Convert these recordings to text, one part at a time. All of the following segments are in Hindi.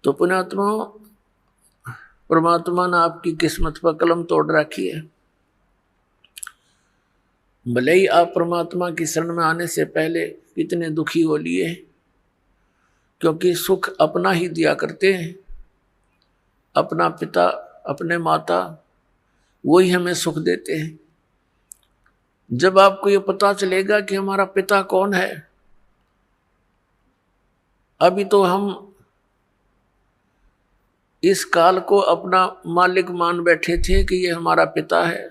तो पुण्यात्मा, परमात्मा ने आपकी किस्मत पर कलम तोड़ रखी है। भले ही आप परमात्मा की शरण में आने से पहले कितने दुखी हो लिए, क्योंकि सुख अपना ही दिया करते हैं। अपना पिता, अपने माता, वही हमें सुख देते हैं। जब आपको ये पता चलेगा कि हमारा पिता कौन है, अभी तो हम इस काल को अपना मालिक मान बैठे थे कि ये हमारा पिता है,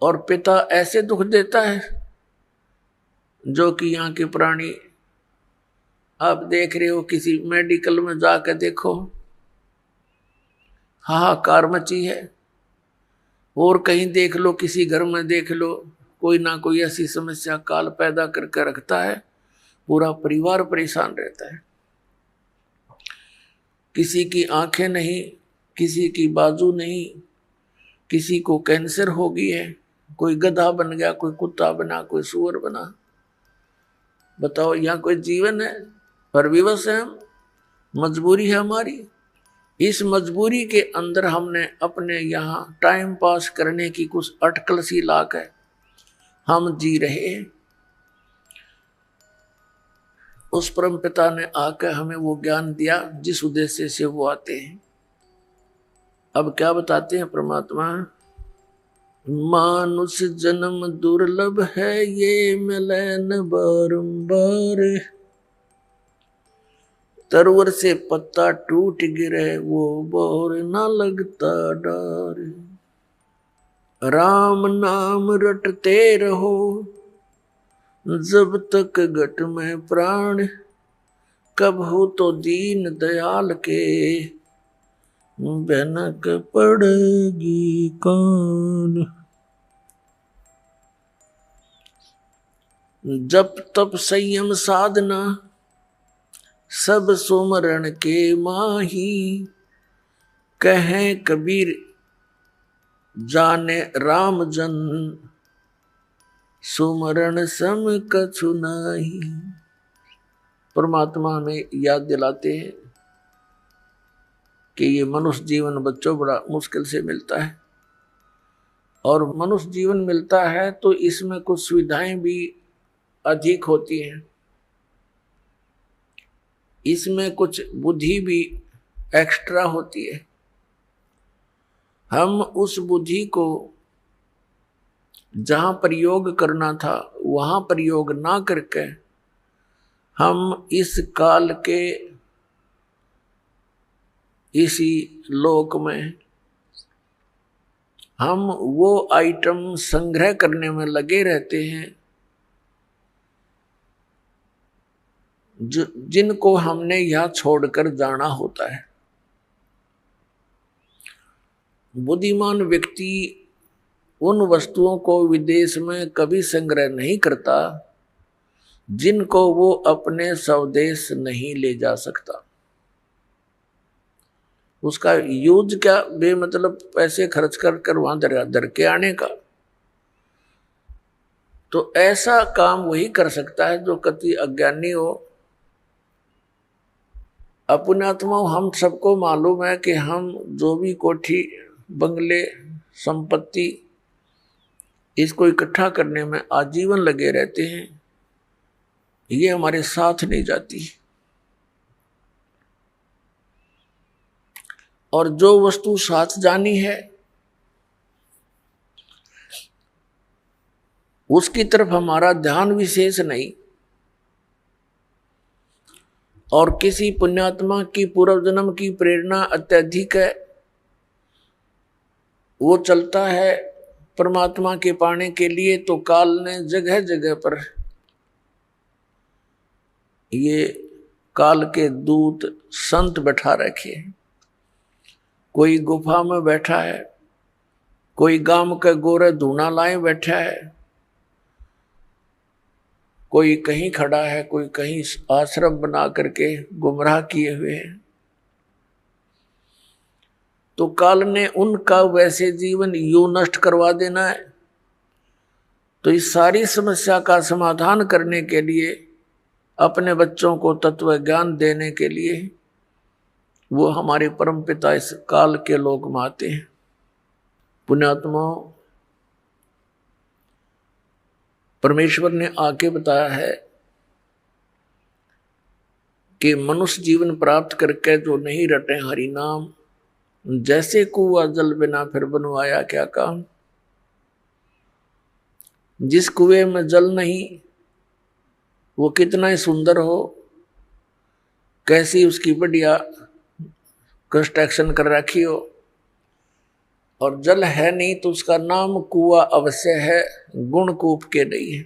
और पिता ऐसे दुख देता है जो कि यहाँ के प्राणी, आप देख रहे हो, किसी मेडिकल में जाकर देखो, हाहाकार मची है। और कहीं देख लो, किसी घर में देख लो, कोई ना कोई ऐसी समस्या काल पैदा करके रखता है, पूरा परिवार परेशान रहता है। किसी की आंखें नहीं, किसी की बाजू नहीं, किसी को कैंसर हो गई है, कोई गधा बन गया, कोई कुत्ता बना, कोई सुअर बना। बताओ, यहाँ कोई जीवन है? पर विवश है हम, मजबूरी है हमारी। इस मजबूरी के अंदर हमने अपने यहाँ टाइम पास करने की कुछ अटकल सी लाक है, हम जी रहे हैं। उस परम पिता ने आकर हमें वो ज्ञान दिया जिस उद्देश्य से वो आते हैं। अब क्या बताते हैं परमात्मा? मानुष जन्म दुर्लभ है, ये मिले न बारंबार। तरवर से पत्ता टूट गिरे, वो बोर न लगता डार। राम नाम रटते रहो, जब तक घट में प्राण। कब हो तो दीन दयाल के, भनक पड़ेगी कान। जप तप संयम साधना, सब सुमरण के माही। कहें कबीर जाने राम जन, सुमरण सम कछु नाही। परमात्मा हमें याद दिलाते हैं कि ये मनुष्य जीवन बच्चों बड़ा मुश्किल से मिलता है, और मनुष्य जीवन मिलता है तो इसमें कुछ सुविधाएं भी अधिक होती हैं, इसमें कुछ बुद्धि भी एक्स्ट्रा होती है। हम उस बुद्धि को जहां प्रयोग करना था वहां प्रयोग ना करके हम इस काल के इसी लोक में हम वो आइटम संग्रह करने में लगे रहते हैं जिनको हमने यहां छोड़कर जाना होता है। बुद्धिमान व्यक्ति उन वस्तुओं को विदेश में कभी संग्रह नहीं करता जिनको वो अपने स्वदेश नहीं ले जा सकता। उसका यूज क्या, बेमतलब पैसे खर्च कर वहां दर के आने का। तो ऐसा काम वही कर सकता है जो कति अज्ञानी हो। अपनात्मा हम सबको मालूम है कि हम जो भी कोठी बंगले संपत्ति इसको इकट्ठा करने में आजीवन लगे रहते हैं, ये हमारे साथ नहीं जाती। और जो वस्तु साथ जानी है उसकी तरफ हमारा ध्यान विशेष नहीं। और किसी पुण्यात्मा की पूर्व जन्म की प्रेरणा अत्यधिक है, वो चलता है परमात्मा के पाने के लिए, तो काल ने जगह जगह पर ये काल के दूत संत बैठा रखे हैं। कोई गुफा में बैठा है, कोई गांव के गोरे धूना लाए बैठा है, कोई कहीं खड़ा है, कोई कहीं आश्रम बना करके गुमराह किए हुए हैं। तो काल ने उनका वैसे जीवन यूं नष्ट करवा देना है। तो इस सारी समस्या का समाधान करने के लिए, अपने बच्चों को तत्व ज्ञान देने के लिए वो हमारे परम पिता इस काल के लोक में आते हैं। पुण्यात्माओं, परमेश्वर ने आके बताया है कि मनुष्य जीवन प्राप्त करके जो नहीं रटे हरि नाम, जैसे कुआ जल बिना फिर बनवाया क्या काम। जिस कुएं में जल नहीं, वो कितना ही सुंदर हो, कैसी उसकी बढ़िया कंस्ट्रक्शन कर रखी हो, और जल है नहीं तो उसका नाम कुआ अवश्य है, गुण कूप के नहीं है।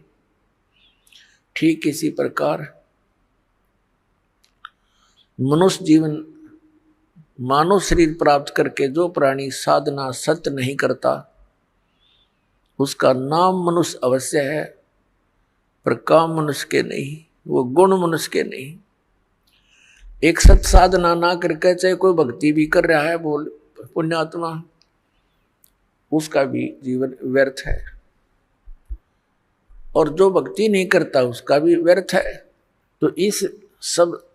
ठीक इसी प्रकार मनुष्य जीवन मानव शरीर प्राप्त करके जो प्राणी साधना सत्य नहीं करता, उसका नाम मनुष्य अवश्य है, पर काम मनुष्य के नहीं, वो गुण मनुष्य के नहीं। एक सत साधना ना करके चाहे कोई भक्ति भी कर रहा है बोल पुण्यात्मा, उसका भी जीवन व्यर्थ है, और जो भक्ति नहीं करता उसका भी व्यर्थ है। तो इस सब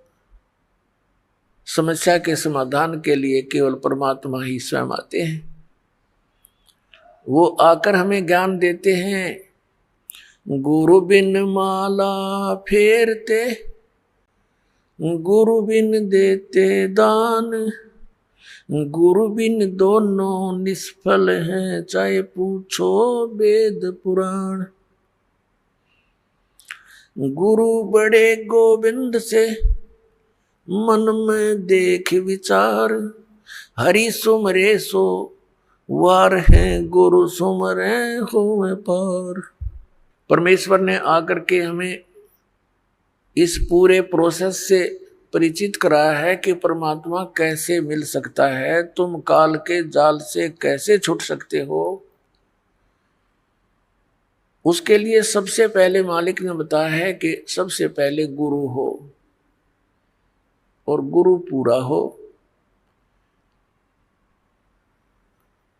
समस्या के समाधान के लिए केवल परमात्मा ही स्वयं आते हैं। वो आकर हमें ज्ञान देते हैं। गुरु बिन माला फेरते, गुरु बिन देते दान, गुरु बिन दोनों निष्फल हैं, चाहे पूछो वेद पुराण। गुरु बड़े गोविंद से मन में देख विचार, हरि सुमरे सो वार है, गुरु सुमरे होवे पार। परमेश्वर ने आकर के हमें इस पूरे प्रोसेस से परिचित कराया है कि परमात्मा कैसे मिल सकता है, तुम काल के जाल से कैसे छूट सकते हो। उसके लिए सबसे पहले मालिक ने बताया है कि सबसे पहले गुरु हो, और गुरु पूरा हो।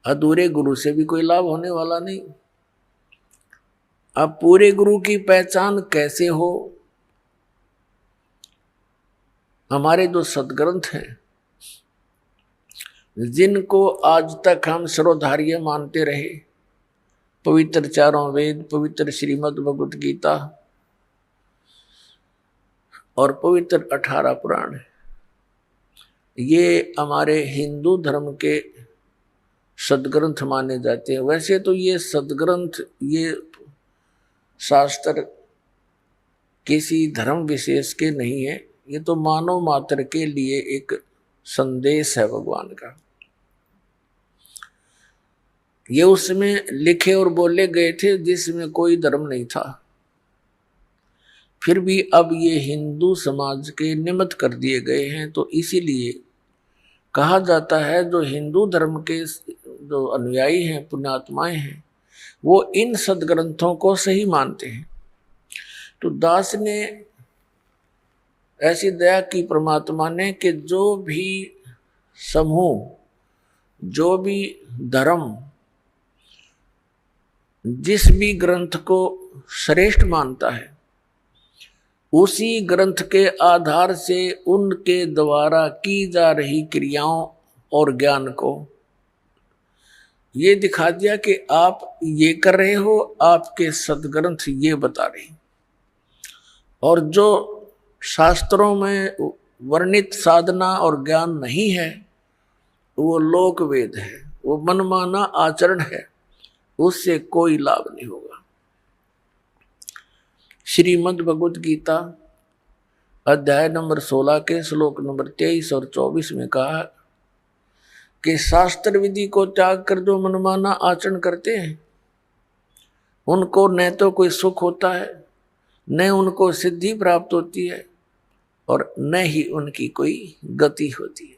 अधूरे गुरु से भी कोई लाभ होने वाला नहीं। अब पूरे गुरु की पहचान कैसे हो? हमारे जो सदग्रंथ हैं, जिनको आज तक हम सर्वधार्य मानते रहे, पवित्र चारों वेद, पवित्र श्रीमद् भगवत गीता और पवित्र 18 पुराण, ये हमारे हिंदू धर्म के सदग्रंथ माने जाते हैं। वैसे तो ये सदग्रंथ, ये शास्त्र किसी धर्म विशेष के नहीं है, ये तो मानव मात्र के लिए एक संदेश है भगवान का। ये उसमें लिखे और बोले गए थे जिसमें कोई धर्म नहीं था, फिर भी अब ये हिंदू समाज के निमित्त कर दिए गए हैं। तो इसीलिए कहा जाता है जो हिंदू धर्म के जो अनुयायी हैं, पुण्यात्माएं हैं, वो इन सदग्रंथों को सही मानते हैं। तो दास ने ऐसी दया की परमात्मा ने कि जो भी समूह, जो भी धर्म जिस भी ग्रंथ को श्रेष्ठ मानता है, उसी ग्रंथ के आधार से उनके द्वारा की जा रही क्रियाओं और ज्ञान को ये दिखा दिया कि आप ये कर रहे हो, आपके सदग्रंथ ये बता रहे। और जो शास्त्रों में वर्णित साधना और ज्ञान नहीं है, वो लोक वेद है, वो मनमाना आचरण है, उससे कोई लाभ नहीं होगा। श्रीमद् भगवत गीता अध्याय नंबर 16 के श्लोक नंबर 23 और 24 में कहा कि शास्त्र विधि को त्याग कर जो मनमाना आचरण करते हैं, उनको न तो कोई सुख होता है, न उनको सिद्धि प्राप्त होती है, और न ही उनकी कोई गति होती है।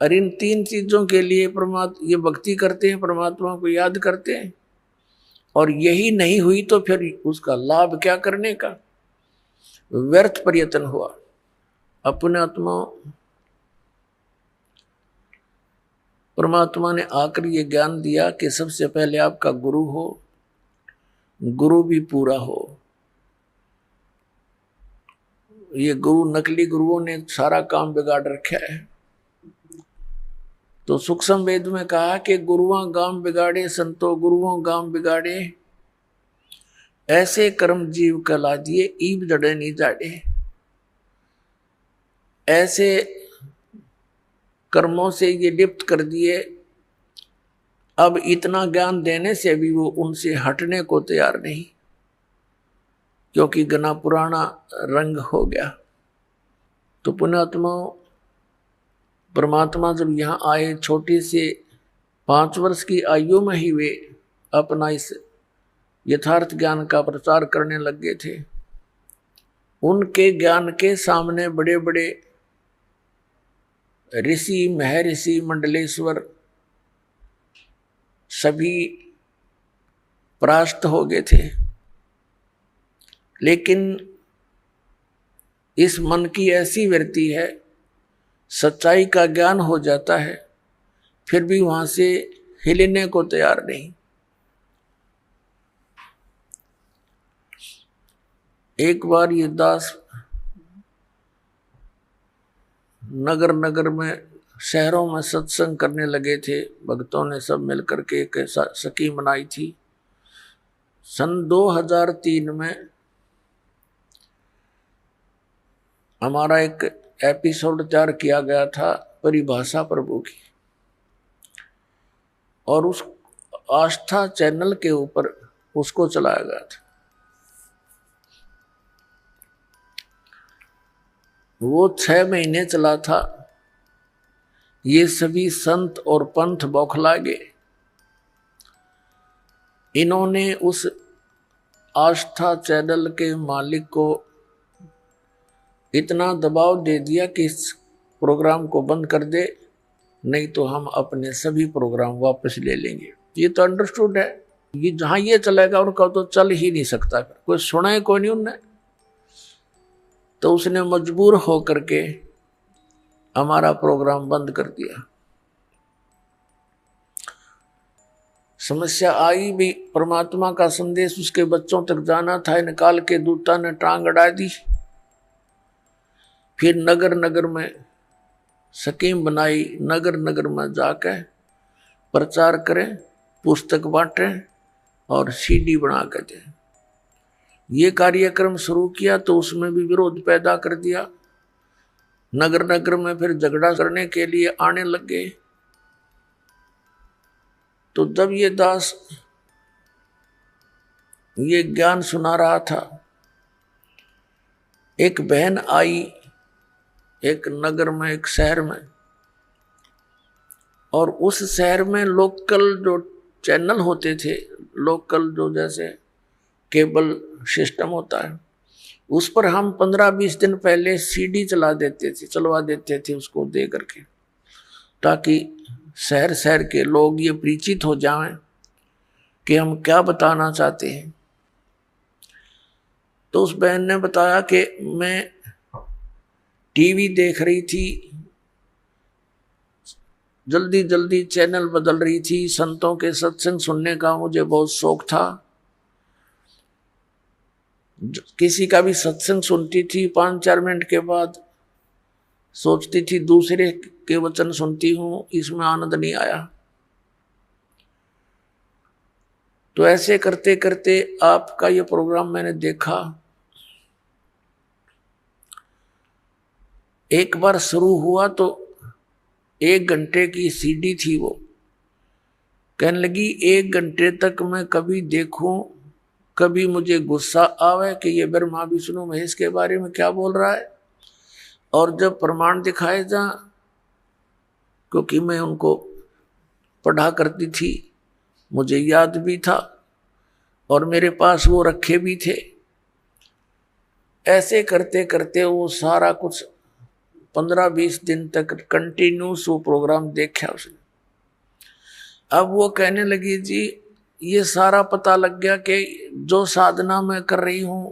और इन तीन चीजों के लिए ये भक्ति करते हैं, परमात्मा को याद करते हैं, और यही नहीं हुई तो फिर उसका लाभ क्या करने का, व्यर्थ प्रयत्न हुआ। अपने आत्मा परमात्मा ने आकर ये ज्ञान दिया कि सबसे पहले आपका गुरु हो, गुरु भी पूरा हो। ये गुरु, नकली गुरुओं ने सारा काम बिगाड़ रखा है। तो सूक्ष्म वेद में कहा कि गुरुओं गांव बिगाड़े संतो गुरुओं गांव बिगाड़े, ऐसे कर्म जीव कहला दिए ईब जड़े नहीं जाड़े। ऐसे कर्मों से ये लिप्त कर दिए, अब इतना ज्ञान देने से भी वो उनसे हटने को तैयार नहीं, क्योंकि घना पुराना रंग हो गया। तो पुण्यात्मा परमात्मा जब यहाँ आए, छोटी से 5 वर्ष की आयु में ही वे अपना इस यथार्थ ज्ञान का प्रचार करने लग गए थे। उनके ज्ञान के सामने बड़े बड़े ऋषि महर्षि मंडलेश्वर सभी परास्त हो गए थे। लेकिन इस मन की ऐसी वृत्ति है, सच्चाई का ज्ञान हो जाता है फिर भी वहां से हिलने को तैयार नहीं। एक बार ये दास नगर नगर में शहरों में सत्संग करने लगे थे। भक्तों ने सब मिलकर के एक स्कीम बनाई थी। सन 2003 में हमारा एक एपिसोड तैयार किया गया था परिभाषा प्रभु की, और उस आस्था चैनल के ऊपर उसको चलाया गया था। वो 6 महीने चला था। ये सभी संत और पंथ बौखला गए। इन्होंने उस आस्था चैनल के मालिक को इतना दबाव दे दिया कि इस प्रोग्राम को बंद कर दे, नहीं तो हम अपने सभी प्रोग्राम वापस ले लेंगे। ये तो अंडरस्टूड है, ये जहां ये चलेगा उनका तो चल ही नहीं सकता। कोई सुना है कोई नहीं उनने। तो उसने मजबूर होकर के हमारा प्रोग्राम बंद कर दिया। समस्या आई भी, परमात्मा का संदेश उसके बच्चों तक जाना था, निकाल के दूता ने टांग अड़ा दी। फिर नगर नगर में स्कीम बनाई, नगर नगर में जाकर प्रचार करें, पुस्तक बांटें और सीडी बना कर दें। ये कार्यक्रम शुरू किया तो उसमें भी विरोध पैदा कर दिया। नगर नगर में फिर झगड़ा करने के लिए आने लग गए। तो जब ये दास ये ज्ञान सुना रहा था, एक बहन आई एक नगर में, एक शहर में, और उस शहर में लोकल जो चैनल होते थे, लोकल जो जैसे केबल सिस्टम होता है, उस पर हम 15-20 दिन पहले सीडी चलवा देते थे उसको दे करके, ताकि शहर शहर के लोग ये परिचित हो जाएं कि हम क्या बताना चाहते हैं। तो उस बहन ने बताया कि मैं टीवी देख रही थी, जल्दी जल्दी चैनल बदल रही थी, संतों के सत्संग सुनने का मुझे बहुत शौक था। किसी का भी सत्संग सुनती थी, 5-4 मिनट के बाद सोचती थी दूसरे के वचन सुनती हूं, इसमें आनंद नहीं आया। तो ऐसे करते करते आपका ये प्रोग्राम मैंने देखा। एक बार शुरू हुआ तो 1 घंटे की सीडी थी। वो कहने लगी 1 घंटे तक मैं कभी देखूं, कभी मुझे गुस्सा आवे कि ये ब्रह्मा विष्णु महेश के बारे में क्या बोल रहा है, और जब प्रमाण दिखाए जा, क्योंकि मैं उनको पढ़ा करती थी, मुझे याद भी था और मेरे पास वो रखे भी थे। ऐसे करते करते वो सारा कुछ 15-20 दिन तक कंटिन्यूस वो प्रोग्राम देखा उसने। अब वो कहने लगी जी ये सारा पता लग गया कि जो साधना मैं कर रही हूं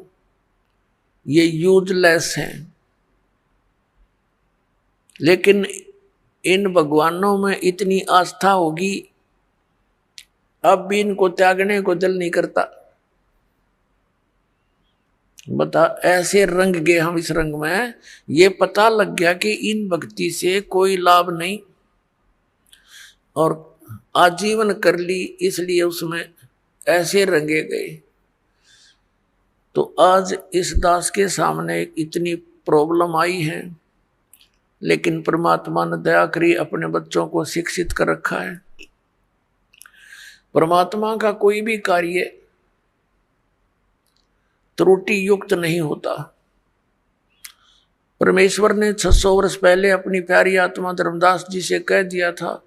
ये यूजलेस है, लेकिन इन भगवानों में इतनी आस्था होगी, अब भी इनको त्यागने को दिल नहीं करता। बता, ऐसे रंग गए हम इस रंग में, ये पता लग गया कि इन भक्ति से कोई लाभ नहीं। और आजीवन कर ली, इसलिए उसमें ऐसे रंगे गए। तो आज इस दास के सामने इतनी प्रॉब्लम आई है, लेकिन परमात्मा ने दया करी, अपने बच्चों को शिक्षित कर रखा है। परमात्मा का कोई भी कार्य त्रुटि युक्त नहीं होता। परमेश्वर ने 600 वर्ष पहले अपनी प्यारी आत्मा धर्मदास जी से कह दिया था,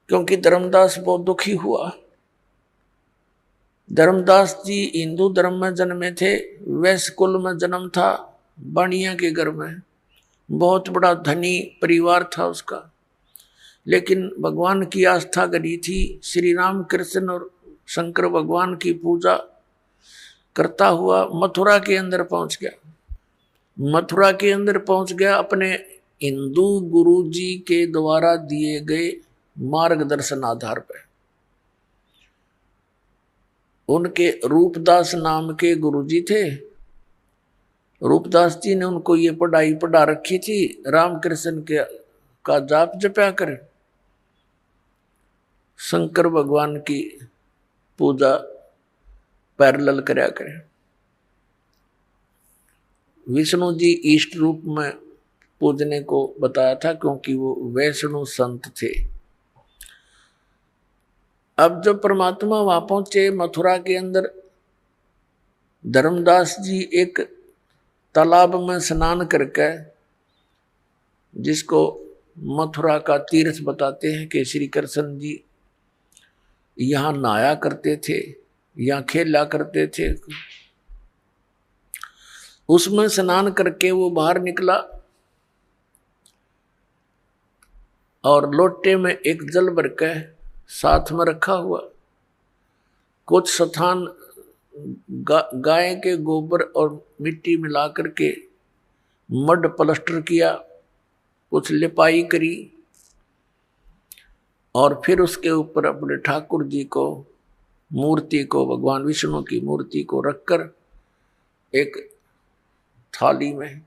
क्योंकि धर्मदास बहुत दुखी हुआ। धर्मदास जी हिंदू धर्म में जन्मे थे, वैश्य कुल में जन्म था, बाणिया के घर में, बहुत बड़ा धनी परिवार था उसका। लेकिन भगवान की आस्था करी थी, श्री राम कृष्ण और शंकर भगवान की पूजा करता हुआ मथुरा के अंदर पहुंच गया। मथुरा के अंदर पहुंच गया अपने हिंदू गुरु जी के द्वारा दिए गए मार्गदर्शन आधार पर। उनके रूपदास नाम के गुरुजी थे। रूपदास जी ने उनको ये पढ़ाई पढ़ा रखी थी, रामकृष्ण के का जाप जपया कर, शंकर भगवान की पूजा पैरेलल करया करे। विष्णु जी इष्ट रूप में पूजने को बताया था, क्योंकि वो वैष्णु संत थे। अब जब परमात्मा वहां पहुंचे मथुरा के अंदर, धर्मदास जी एक तालाब में स्नान करके, जिसको मथुरा का तीर्थ बताते हैं, कि श्री कृष्ण जी यहाँ नहाया करते थे, यहाँ खेला करते थे, उसमें स्नान करके वो बाहर निकला और लोटे में एक जल भर के साथ में रखा हुआ, कुछ स्थान गाय के गोबर और मिट्टी मिला करके मड प्लास्टर किया, कुछ लिपाई करी, और फिर उसके ऊपर अपने ठाकुर जी को मूर्ति को, भगवान विष्णु की मूर्ति को रखकर एक थाली में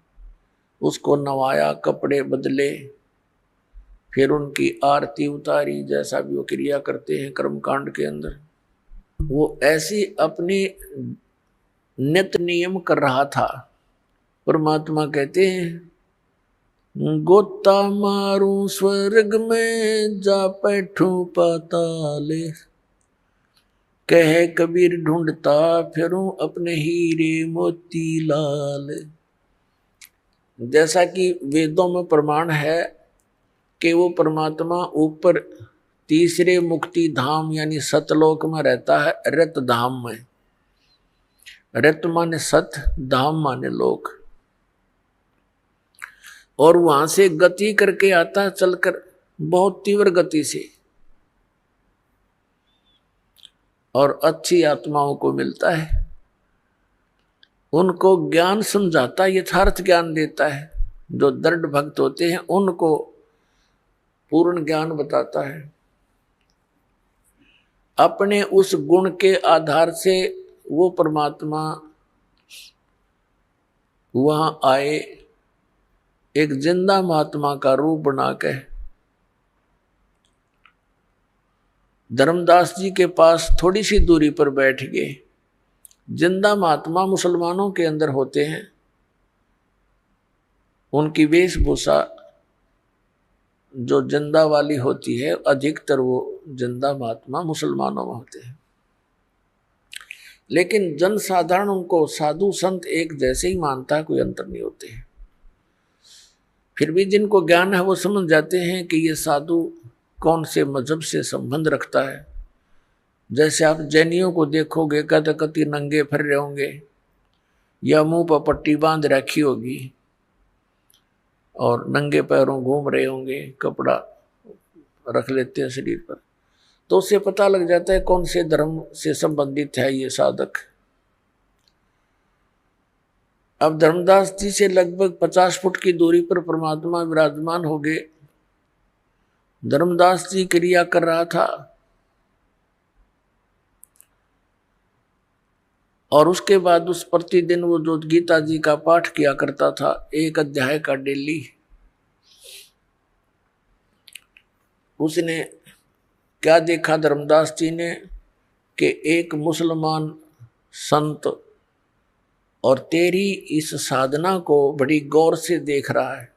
उसको नवाया, कपड़े बदले, फिर उनकी आरती उतारी, जैसा भी वो क्रिया करते हैं कर्मकांड के अंदर। वो ऐसी अपनी नित्य नियम कर रहा था। परमात्मा कहते हैं, गोता मारूं स्वर्ग में, जा बैठूं पाताले, कहे कबीर ढूंढता फिरूं अपने हीरे मोती लाल। जैसा कि वेदों में प्रमाण है कि वो परमात्मा ऊपर तीसरे मुक्ति धाम यानी सतलोक में रहता है, रत धाम में। रत माने सत, धाम माने लोक। और वहां से गति करके आता है, चलकर बहुत तीव्र गति से, और अच्छी आत्माओं को मिलता है, उनको ज्ञान समझाता, यथार्थ ज्ञान देता है। जो दृढ़ भक्त होते हैं उनको पूर्ण ज्ञान बताता है। अपने उस गुण के आधार से वो परमात्मा वहां आए, एक जिंदा महात्मा का रूप बना के धर्मदास जी के पास थोड़ी सी दूरी पर बैठ गए। जिंदा महात्मा मुसलमानों के अंदर होते हैं, उनकी वेशभूषा जो जिंदा वाली होती है, अधिकतर वो जिंदा महात्मा मुसलमानों में होते हैं। लेकिन जनसाधारण उनको साधु संत एक जैसे ही मानता है, कोई अंतर नहीं होते हैं। फिर भी जिनको ज्ञान है वो समझ जाते हैं कि ये साधु कौन से मजहब से संबंध रखता है। जैसे आप जैनियों को देखोगे, कति नंगे फिर रहे होंगे, या मुंह पर पट्टी बांध रखी होगी और नंगे पैरों घूम रहे होंगे, कपड़ा रख लेते हैं शरीर पर, तो उससे पता लग जाता है कौन से धर्म से संबंधित है ये साधक। अब धर्मदास जी से लगभग 50 फुट की दूरी पर परमात्मा विराजमान हो गए। धर्मदास जी क्रिया कर रहा था और उसके बाद उस प्रतिदिन वो जो गीता जी का पाठ किया करता था, 1 अध्याय का डेली, उसने क्या देखा धर्मदास जी ने कि एक मुसलमान संत और तेरी इस साधना को बड़ी गौर से देख रहा है।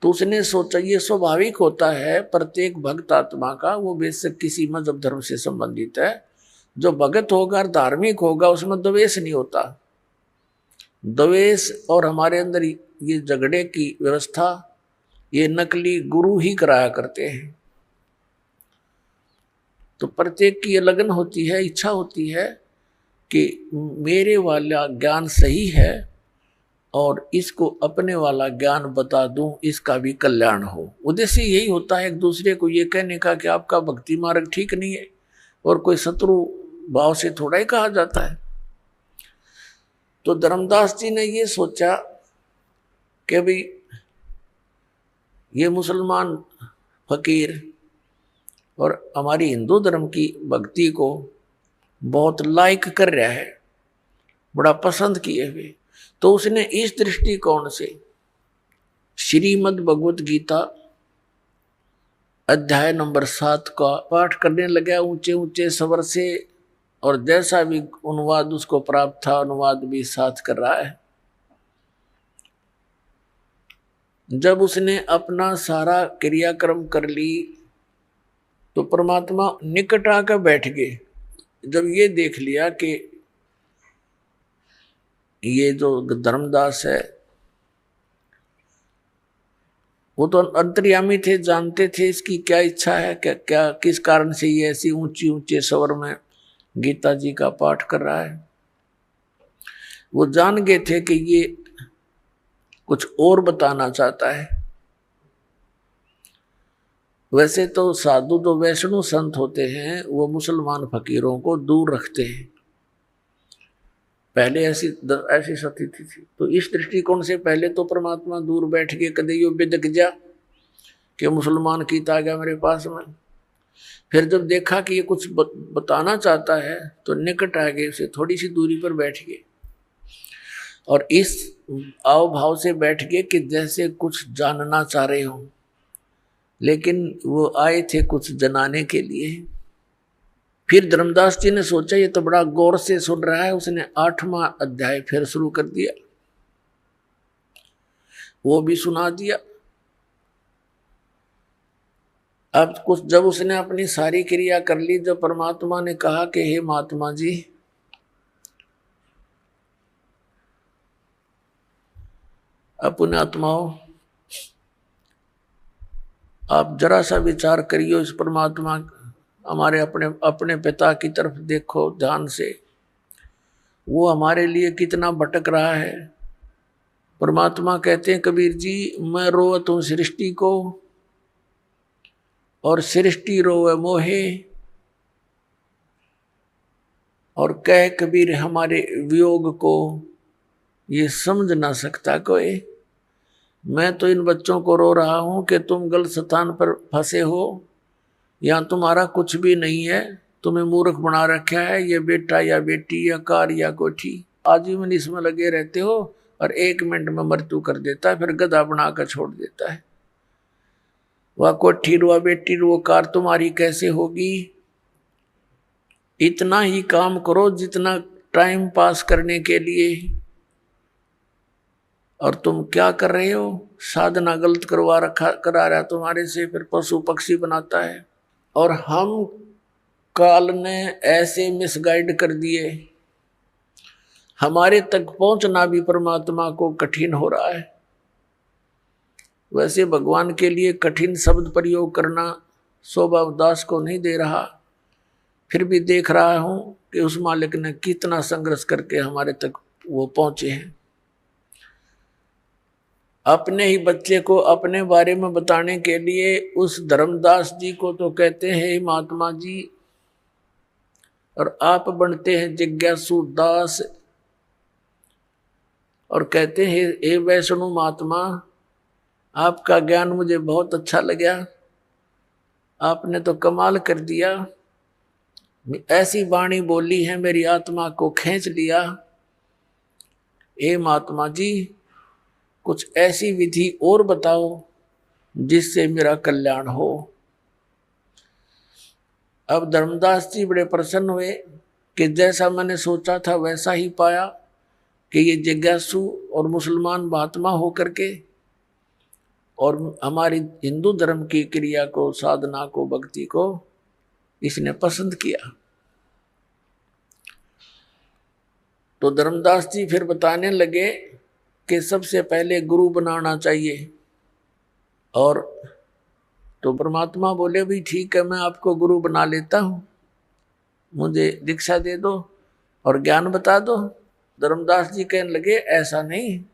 तो उसने सोचा ये स्वाभाविक होता है प्रत्येक भक्त आत्मा का, वो बेशक किसी मजहब धर्म से संबंधित है, जो भगत होगा धार्मिक होगा उसमें द्वेष नहीं होता। द्वेष और हमारे अंदर ये झगड़े की व्यवस्था ये नकली गुरु ही कराया करते हैं। तो प्रत्येक की ये लगन होती है, इच्छा होती है कि मेरे वाला ज्ञान सही है और इसको अपने वाला ज्ञान बता दूं, इसका भी कल्याण हो। उद्देश्य यही होता है एक दूसरे को ये कहने का कि आपका भक्ति मार्ग ठीक नहीं है, और कोई शत्रु भाव से थोड़ा ही कहा जाता है। तो धर्मदास जी ने ये सोचा कि भाई ये मुसलमान फकीर और हमारी हिंदू धर्म की भक्ति को बहुत लाइक कर रहा है, बड़ा पसंद किए हुए। तो उसने इस दृष्टिकोण से श्रीमद् भगवत गीता अध्याय नंबर 7 का पाठ करने लगा ऊंचे ऊंचे स्वर से, और जैसा भी अनुवाद उसको प्राप्त था अनुवाद भी साथ कर रहा है। जब उसने अपना सारा क्रियाक्रम कर ली तो परमात्मा निकट आकर बैठ गए। जब ये देख लिया कि ये जो धर्मदास है वो तो अंतर्यामी थे, जानते थे इसकी क्या इच्छा है, क्या किस कारण से ये ऐसी ऊंची ऊंचे स्वर में गीता जी का पाठ कर रहा है। वो जान गए थे कि ये कुछ और बताना चाहता है। वैसे तो साधु जो वैष्णव संत होते हैं वो मुसलमान फकीरों को दूर रखते हैं, पहले ऐसी स्थिति थी। तो इस दृष्टिकोण से पहले तो परमात्मा दूर बैठ के कदे यो बिदक जा कि मुसलमान कीता गया मेरे पास में। फिर जब देखा कि ये कुछ बताना चाहता है तो निकट आ गए, उसे थोड़ी सी दूरी पर बैठ गए और इस आव भाव से बैठ गए कि जैसे कुछ जानना चाह रहे हो, लेकिन वो आए थे कुछ जनाने के लिए। फिर धर्मदास जी ने सोचा ये तो बड़ा गौर से सुन रहा है, उसने 8वां अध्याय फिर शुरू कर दिया, वो भी सुना दिया। अब कुछ जब उसने अपनी सारी क्रिया कर ली, जब परमात्मा ने कहा कि हे महात्मा जी अपने आत्माओं आप जरा सा विचार करियो, इस परमात्मा हमारे अपने पिता की तरफ देखो ध्यान से, वो हमारे लिए कितना भटक रहा है। परमात्मा कहते हैं कबीर जी मैं रोवत हूँ सृष्टि को और सृष्टि रोवे मोहे, और कह कबीर हमारे वियोग को ये समझ ना सकता कोई। मैं तो इन बच्चों को रो रहा हूं कि तुम गलत स्थान पर फंसे हो, यहाँ तुम्हारा कुछ भी नहीं है, तुम्हें मूर्ख बना रखा है ये बेटा या बेटी या कार या कोठी, आजीवन इसमें लगे रहते हो और 1 मिनट में मृत्यु कर देता है, फिर गधा बनाकर छोड़ देता है। वह कोठी रो बेटी रो कार तुम्हारी कैसे होगी। इतना ही काम करो जितना टाइम पास करने के लिए, और तुम क्या कर रहे हो, साधना गलत करा रहा तुम्हारे से, फिर पशु पक्षी बनाता है। और हम काल ने ऐसे मिसगाइड कर दिए, हमारे तक पहुंचना भी परमात्मा को कठिन हो रहा है। वैसे भगवान के लिए कठिन शब्द प्रयोग करना शोभा दास को नहीं दे रहा, फिर भी देख रहा हूं कि उस मालिक ने कितना संघर्ष करके हमारे तक वो पहुंचे हैं। अपने ही बच्चे को अपने बारे में बताने के लिए उस धर्मदास जी को तो कहते हैं महात्मा जी, और आप बनते हैं जिज्ञासु दास और कहते हैं हे वैष्णव महात्मा आपका ज्ञान मुझे बहुत अच्छा लगा, आपने तो कमाल कर दिया, ऐसी वाणी बोली है मेरी आत्मा को खींच लिया। हे महात्मा जी कुछ ऐसी विधि और बताओ जिससे मेरा कल्याण हो। अब धर्मदास जी बड़े प्रसन्न हुए कि जैसा मैंने सोचा था वैसा ही पाया कि ये जिज्ञासु और मुसलमान महात्मा होकर के और हमारी हिंदू धर्म की क्रिया को, साधना को, भक्ति को इसने पसंद किया। तो धर्मदास जी फिर बताने लगे कि सबसे पहले गुरु बनाना चाहिए। और तो परमात्मा बोले भी ठीक है, मैं आपको गुरु बना लेता हूं, मुझे दीक्षा दे दो और ज्ञान बता दो। धर्मदास जी कहने लगे ऐसा नहीं,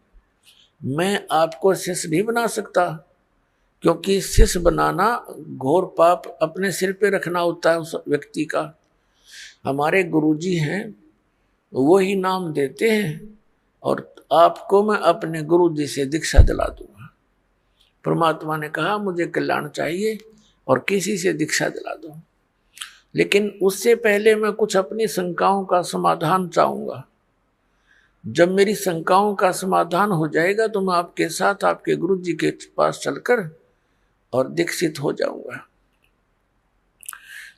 मैं आपको शिष्य नहीं बना सकता, क्योंकि शिष्य बनाना घोर पाप अपने सिर पे रखना होता है उस व्यक्ति का। हमारे गुरुजी हैं, वो ही नाम देते हैं और आपको मैं अपने गुरुजी से दीक्षा दिला दूंगा। परमात्मा ने कहा मुझे कल्याण चाहिए और किसी से दीक्षा दिला दो, लेकिन उससे पहले मैं कुछ अपनी शंकाओं का समाधान चाहूंगा। जब मेरी शंकाओं का समाधान हो जाएगा तो मैं आपके साथ आपके गुरुजी के पास चलकर और दीक्षित हो जाऊंगा।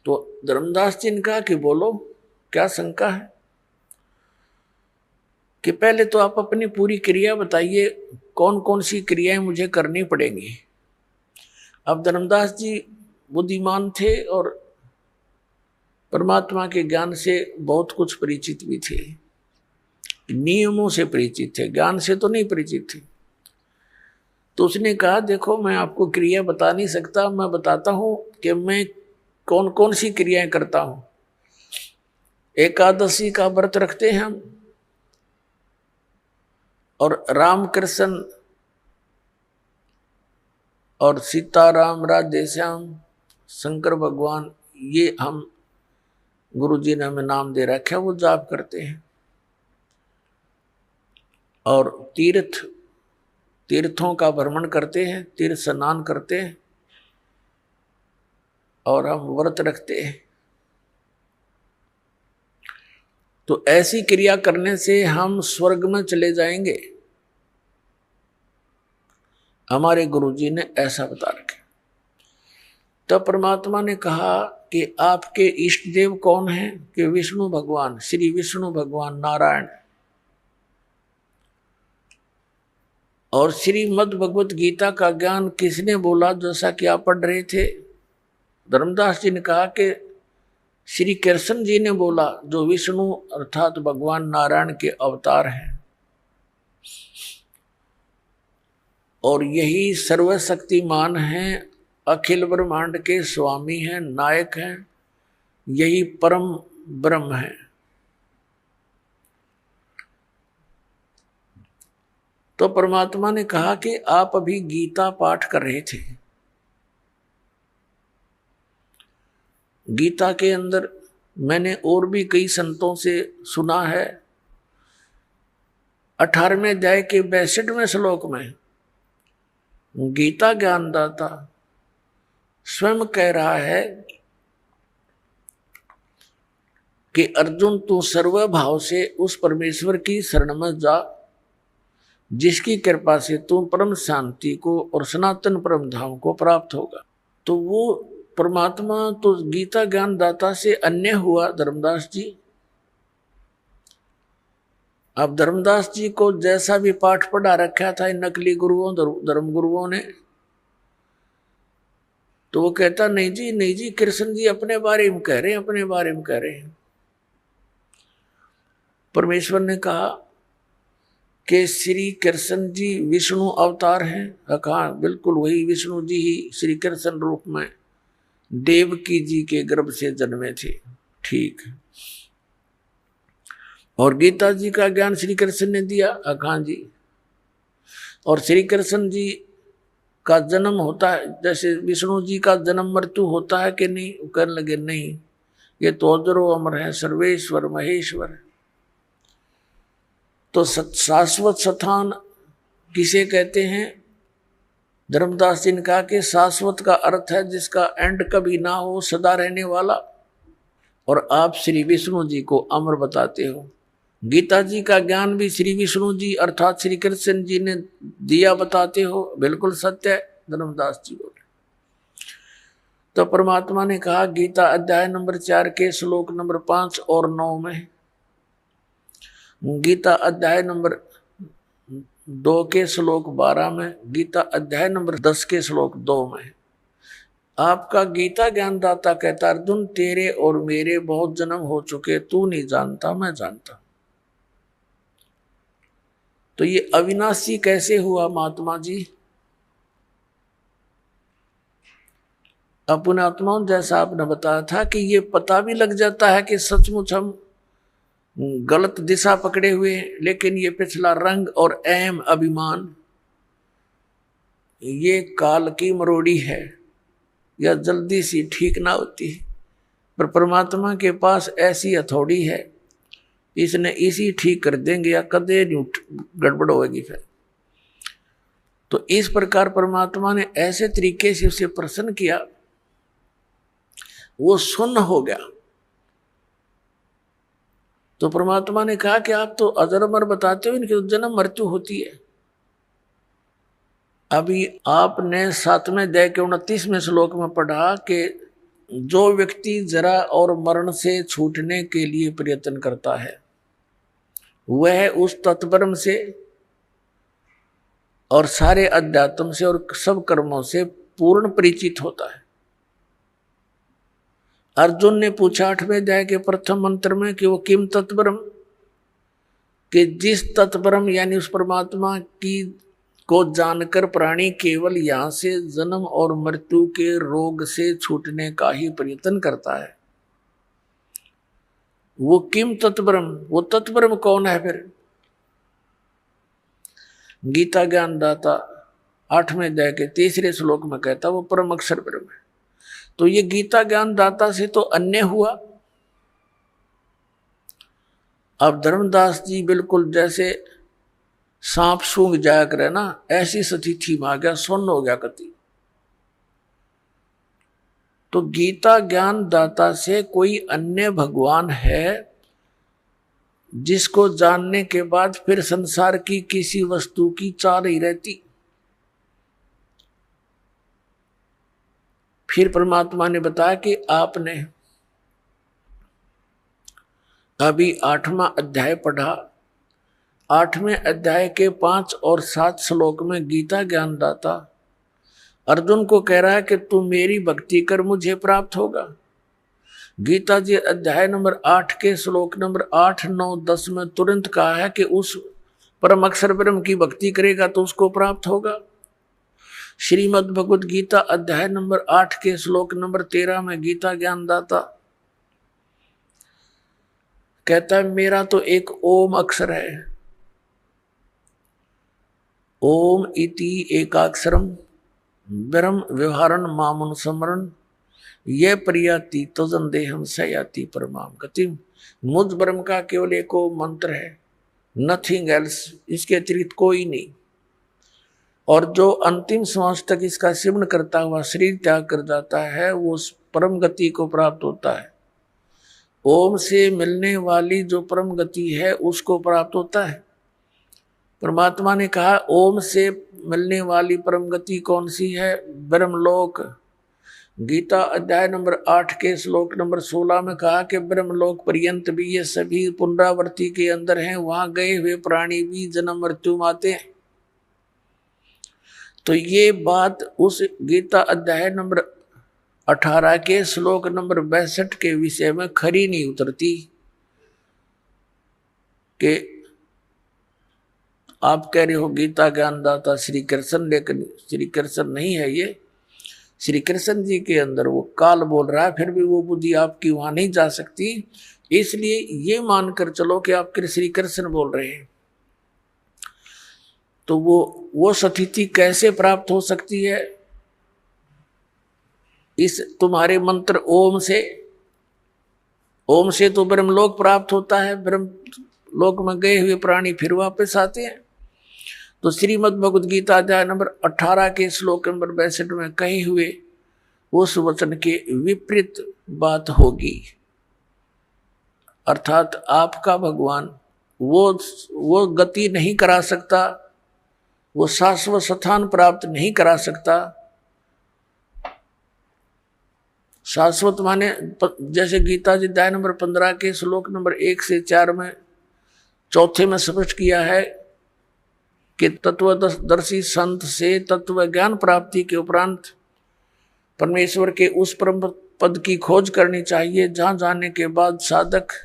तो धर्मदास जी ने कहा कि बोलो क्या शंका है। कि पहले तो आप अपनी पूरी क्रिया बताइए, कौन कौन सी क्रियाएं मुझे करनी पड़ेंगी। अब धर्मदास जी बुद्धिमान थे और परमात्मा के ज्ञान से बहुत कुछ परिचित भी थे, नियमों से परिचित थे, ज्ञान से तो नहीं परिचित थे। तो उसने कहा देखो मैं आपको क्रिया बता नहीं सकता, मैं बताता हूं कि मैं कौन कौन सी क्रियाएं करता हूं। एकादशी का व्रत रखते हैं हम, और राम कृष्ण और सीताराम, राधे श्याम, शंकर भगवान, ये हम गुरुजी ने हमें नाम दे रखा है, वो जाप करते हैं। और तीर्थों का भ्रमण करते हैं, तीर्थ स्नान करते हैं और हम व्रत रखते हैं। तो ऐसी क्रिया करने से हम स्वर्ग में चले जाएंगे, हमारे गुरुजी ने ऐसा बता रखा। तब परमात्मा ने कहा कि आपके इष्ट देव कौन हैं? कि विष्णु भगवान, श्री विष्णु भगवान नारायण। और श्रीमद् भगवत गीता का ज्ञान किसने बोला जैसा कि आप पढ़ रहे थे? धर्मदास जी ने कहा कि श्री कृष्ण जी ने बोला, जो विष्णु अर्थात भगवान नारायण के अवतार हैं और यही सर्वशक्तिमान हैं, अखिल ब्रह्मांड के स्वामी हैं, नायक हैं, यही परम ब्रह्म है। तो परमात्मा ने कहा कि आप अभी गीता पाठ कर रहे थे। गीता के अंदर मैंने और भी कई संतों से सुना है, 18वें अध्याय के 62वें श्लोक में गीता ज्ञानदाता स्वयं कह रहा है कि अर्जुन तू सर्वभाव से उस परमेश्वर की शरण में जा जिसकी कृपा से तू परम शांति को और सनातन परम धाम को प्राप्त होगा। तो वो परमात्मा तो गीता ज्ञानदाता से अन्य हुआ धर्मदास जी। अब धर्मदास जी को जैसा भी पाठ पढ़ा रखा था इन नकली गुरुओं, धर्म गुरुओं ने, तो वो कहता नहीं जी, नहीं जी, कृष्ण जी अपने बारे में कह रहे हैं, अपने बारे में कह रहे हैं। परमेश्वर ने कहा कि श्री कृष्ण जी विष्णु अवतार हैं। कहा बिल्कुल वही विष्णु जी ही श्री कृष्ण रूप में देवकी जी के गर्भ से जन्मे थे। ठीक। और गीता जी का ज्ञान श्री कृष्ण ने दिया। कहा जी। और श्री कृष्ण जी का जन्म होता है जैसे विष्णु जी का जन्म मृत्यु होता है कि नहीं? वो कहने लगे नहीं, ये तो अजरो अमर है, सर्वेश्वर महेश्वर। तो शाश्वत स्थान किसे कहते हैं? धर्मदास जी ने कहा कि शाश्वत का अर्थ है जिसका एंड कभी ना हो, सदा रहने वाला। और आप श्री विष्णु जी को अमर बताते हो। गीता जी का ज्ञान भी श्री विष्णु जी अर्थात श्री कृष्ण जी ने दिया बताते हो, बिल्कुल सत्य है। धर्मदास जी बोले। तो परमात्मा ने कहा गीता अध्याय नंबर 4 के श्लोक नंबर 5 और 9 में, गीता अध्याय नंबर 2 के श्लोक 12 में, गीता अध्याय नंबर 10 के श्लोक 2 में आपका गीता ज्ञानदाता कहता अर्जुन तेरे और मेरे बहुत जन्म हो चुके, तू नहीं जानता मैं जानता। तो ये अविनाशी कैसे हुआ महात्मा जी? अपने आत्माओं जैसा आपने बताया था कि ये पता भी लग जाता है कि सचमुच हम गलत दिशा पकड़े हुए हैं, लेकिन ये पिछला रंग और अहम अभिमान ये काल की मरोड़ी है या जल्दी सी ठीक ना होती है। पर परमात्मा के पास ऐसी हथौड़ी है, इसने इसी ठीक कर देंगे या कदे नहीं गड़बड़ होगी फिर। तो इस प्रकार परमात्मा ने ऐसे तरीके से उसे प्रसन्न किया, वो सुन्न हो गया। तो परमात्मा ने कहा कि आप तो अजर अमर बताते हो, इनकी तो जन्म मृत्यु होती है। अभी आपने 7वें अध्याय के 29वें श्लोक में पढ़ा कि जो व्यक्ति जरा और मरण से छूटने के लिए प्रयत्न करता है वह उस तत्परम से और सारे अध्यात्म से और सब कर्मों से पूर्ण परिचित होता है। अर्जुन ने पूछा 8वें अध्याय के प्रथम मंत्र में कि वो किम तत्परम, कि जिस तत्परम यानी उस परमात्मा की को जानकर प्राणी केवल यहां से जन्म और मृत्यु के रोग से छूटने का ही प्रयत्न करता है, वो किम तत्परम, वो तत्परम कौन है? फिर गीता ज्ञानदाता 8वें अध्याय के 3रे श्लोक में कहता वो परम अक्षर ब्रह्म है। तो ये गीता ज्ञानदाता से तो अन्य हुआ। अब धर्मदास जी बिल्कुल जैसे सांप सूंघ जाया करे ना, ऐसी स्थिति में आ गया, सुन्न हो गया कति। तो गीता ज्ञान दाता से कोई अन्य भगवान है जिसको जानने के बाद फिर संसार की किसी वस्तु की चाह नहीं रहती। फिर परमात्मा ने बताया कि आपने अभी 8वां अध्याय पढ़ा, 8वें अध्याय के 5 और 7 श्लोक में गीता ज्ञानदाता अर्जुन को कह रहा है कि तू मेरी भक्ति कर, मुझे प्राप्त होगा। गीता जी अध्याय नंबर 8 के श्लोक नंबर 8, 9, 10 में तुरंत कहा है कि उस परम अक्षर ब्रह्म की भक्ति करेगा तो उसको प्राप्त होगा। श्रीमद् भगवद गीता अध्याय नंबर 8 के श्लोक नंबर 13 में गीता ज्ञानदाता कहता है मेरा तो एक ओम अक्षर है, ओम इति एकाक्षरम ब्रह्म व्यवहारण मामुन स्मरण ये प्रियाति तजन देहम सयाति परमाम गति। मुझ ब्रह्म का केवल एक मंत्र है, नथिंग एल्स, इसके अतिरिक्त कोई नहीं। और जो अंतिम श्वास तक इसका सेवन करता हुआ शरीर त्याग कर जाता है वो उस परम गति को प्राप्त होता है। ओम से मिलने वाली जो परम गति है उसको प्राप्त होता है। परमात्मा ने कहा ओम से मिलने वाली परम गति कौन सी है? ब्रह्मलोक। गीता अध्याय नंबर 8 के श्लोक नंबर 16 में कहा कि ब्रह्मलोक पर्यंत भी ये सभी पुनरावृत्ति के अंदर हैं, वहां गए हुए प्राणी भी जन्म मृत्यु आते हैं। तो ये बात उस गीता अध्याय नंबर 18 के श्लोक नंबर 62 के विषय में खरी नहीं उतरती कि आप कह रहे हो गीता ज्ञानदाता श्री कृष्ण, लेकिन श्री कृष्ण नहीं है ये। श्री कृष्ण जी के अंदर वो काल बोल रहा है, फिर भी वो बुद्धि आपकी वहां नहीं जा सकती। इसलिए ये मानकर चलो कि आप श्री कृष्ण बोल रहे हैं। तो वो स्थिति कैसे प्राप्त हो सकती है? इस तुम्हारे मंत्र ओम से। ओम से तो ब्रह्मलोक प्राप्त होता है, ब्रह्मलोक में गए हुए प्राणी फिर वापस आते हैं। तो श्रीमद् भगवद गीता अध्याय नंबर 18 के श्लोक नंबर 62 में कहे हुए उस वचन के विपरीत बात होगी। अर्थात आपका भगवान वो गति नहीं करा सकता, वो शाश्वत स्थान प्राप्त नहीं करा सकता शाश्वत माने जैसे गीता जी अध्याय नंबर 15 के श्लोक नंबर 1 से 4 में चौथे में स्पष्ट किया है कि तत्वदर्शी संत से तत्व ज्ञान प्राप्ति के उपरांत परमेश्वर के उस परम पद की खोज करनी चाहिए जहां जाने के बाद साधक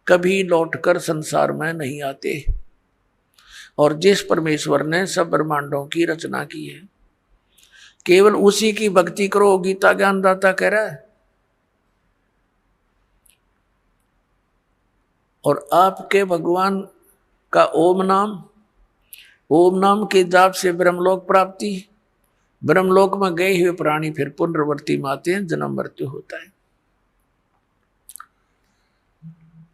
कभी लौटकर संसार में नहीं आते, और जिस परमेश्वर ने सब ब्रह्मांडों की रचना की है केवल उसी की भक्ति करो, गीता ज्ञानदाता कह रहा है। और आपके भगवान का ओम नाम के जाप से ब्रह्मलोक प्राप्ति, ब्रह्मलोक में गए हुए प्राणी फिर पुनर्वर्ती में आते हैं, जन्म मृत्यु होता है।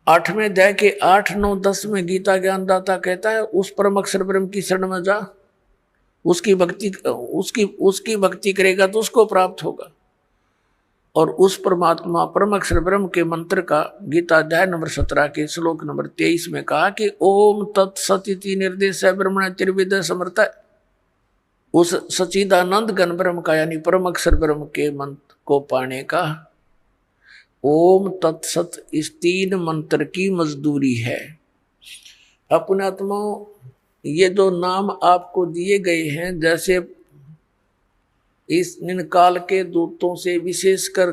8वें अध्याय के 8, 9, 10 में गीता ज्ञानदाता कहता है उस परम अक्षर ब्रह्म की शरण में जा, उसकी भक्ति करेगा तो उसको प्राप्त होगा। और उस परमात्मा परम अक्षर ब्रह्म के मंत्र का गीता अध्याय नंबर 17 के श्लोक नंबर 23 में कहा कि ओम तत्सदिति निर्देश ब्रह्मण त्रिविद समर्थ, उस सच्चिदानंद घन ब्रह्म का यानी परम अक्षर ब्रह्म के मंत्र को पाने का ओम तत्सत इस 3 मंत्र की मजदूरी है। अपने आत्माओं, ये जो नाम आपको दिए गए हैं, जैसे इस निकाल के दूतों से विशेषकर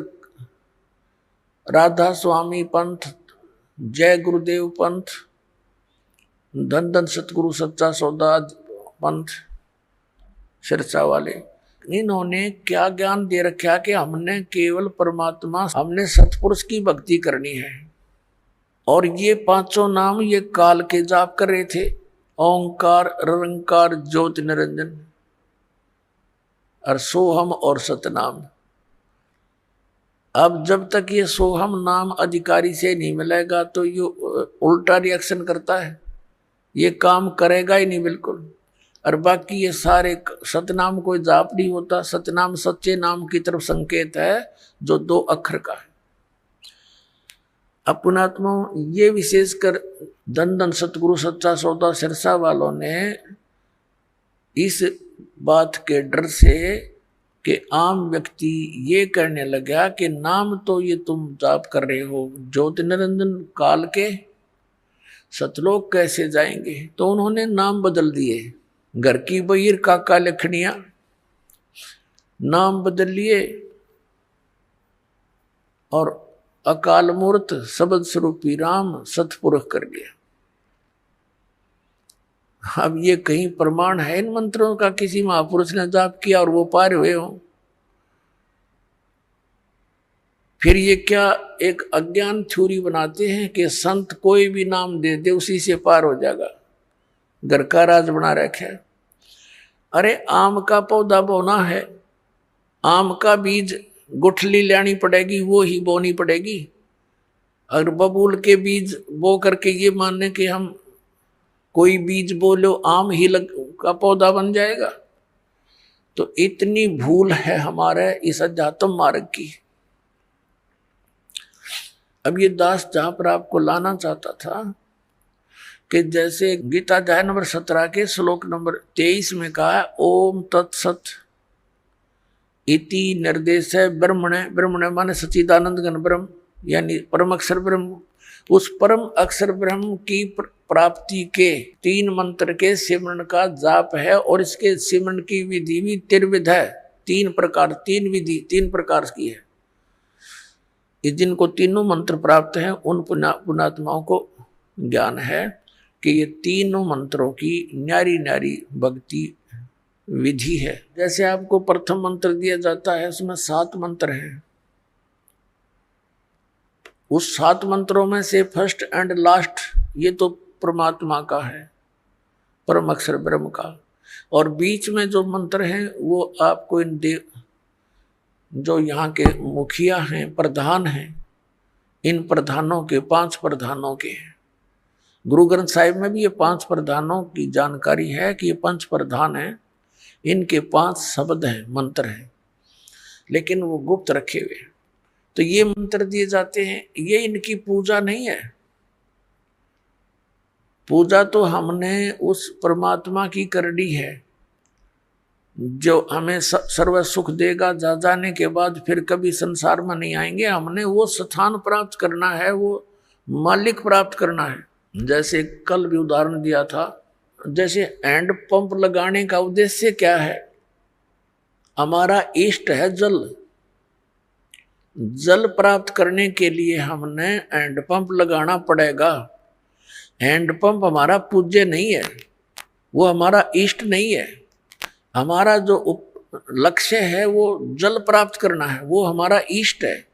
राधा स्वामी पंथ, जय गुरुदेव पंथ, धन धन सतगुरु सच्चा सौदा पंथ, सिरसा वाले, इन्होंने क्या ज्ञान दे रखा कि हमने केवल परमात्मा, हमने सतपुरुष की भक्ति करनी है। और ये 5 नाम ये काल के जाप कर रहे थे, ओंकार, रंकार, ज्योति निरंजन और सोहम और सतनाम। अब जब तक ये सोहम नाम अधिकारी से नहीं मिलेगा तो ये उल्टा रिएक्शन करता है, ये काम करेगा ही नहीं बिल्कुल। और बाकी ये सारे सतनाम कोई जाप नहीं होता, सतनाम सच्चे नाम की तरफ संकेत है जो 2 अक्षर का है। अपनात्मा, ये विशेषकर धन धन सतगुरु सच्चा सौदा सिरसा वालों ने इस बात के डर से कि आम व्यक्ति ये कहने लगा कि नाम तो ये तुम जाप कर रहे हो ज्योति निरंजन काल के, सतलोक कैसे जाएंगे, तो उन्होंने नाम बदल दिए। घर की बहिर काका लखनिया नाम बदल लिए और अकाल मूर्त शब्द स्वरूपी राम सतपुरुष कर गया। अब ये कहीं प्रमाण है इन मंत्रों का किसी महापुरुष ने जाप किया और वो पार हुए हो? फिर ये क्या एक अज्ञान थ्योरी बनाते हैं कि संत कोई भी नाम दे दे उसी से पार हो जाएगा, घर का राज बना रखा है। अरे आम का पौधा बोना है, आम का बीज गुठली लानी पड़ेगी, वो ही बोनी पड़ेगी। अगर बबूल के बीज बो करके ये मानने कि हम कोई बीज बोलो आम ही का पौधा बन जाएगा, तो इतनी भूल है हमारे इस अध्यात्म मार्ग की। अब ये दास जहां पर आपको लाना चाहता था कि जैसे गीता अध्याय नंबर 17 के श्लोक नंबर 23 में कहा ओम तत्सत इति निर्देश है ब्रह्मणे, ब्रह्मणे माने सच्चिदानंद घन ब्रह्म यानी परम अक्षर ब्रह्म। उस परम अक्षर ब्रह्म की प्राप्ति के 3 मंत्र के सिमरण का जाप है, और इसके सिमरण की विधि भी त्रिविध है, 3 प्रकार, 3 विधि 3 प्रकार की है। जिनको तीनों मंत्र प्राप्त हैं उन पुण्यात्माओं को ज्ञान है कि ये तीनों मंत्रों की न्यारी न्यारी भक्ति विधि है। जैसे आपको प्रथम मंत्र दिया जाता है उसमें 7 मंत्र हैं, उस 7 मंत्रों में से फर्स्ट एंड लास्ट ये तो परमात्मा का है, परम अक्षर ब्रह्म का, और बीच में जो मंत्र हैं वो आपको इन जो यहाँ के मुखिया हैं, प्रधान हैं, इन प्रधानों के 5 प्रधानों के हैं। गुरु ग्रंथ साहिब में भी ये 5 प्रधानों की जानकारी है कि ये 5 प्रधान हैं, इनके 5 शब्द हैं, मंत्र हैं, लेकिन वो गुप्त रखे हुए हैं। तो ये मंत्र दिए जाते हैं, ये इनकी पूजा नहीं है। पूजा तो हमने उस परमात्मा की करनी है जो हमें सर्व सुख देगा, जा जाने के बाद फिर कभी संसार में नहीं आएंगे। हमने वो स्थान प्राप्त करना है, वो मालिक प्राप्त करना है। जैसे कल भी उदाहरण दिया था, जैसे हैंड पंप लगाने का उद्देश्य क्या है? हमारा इष्ट है जल। जल प्राप्त करने के लिए हमने हैंड पंप लगाना पड़ेगा। हैंड पंप हमारा पूज्य नहीं है, वो हमारा इष्ट नहीं है। हमारा जो लक्ष्य है वो जल प्राप्त करना है, वो हमारा इष्ट है।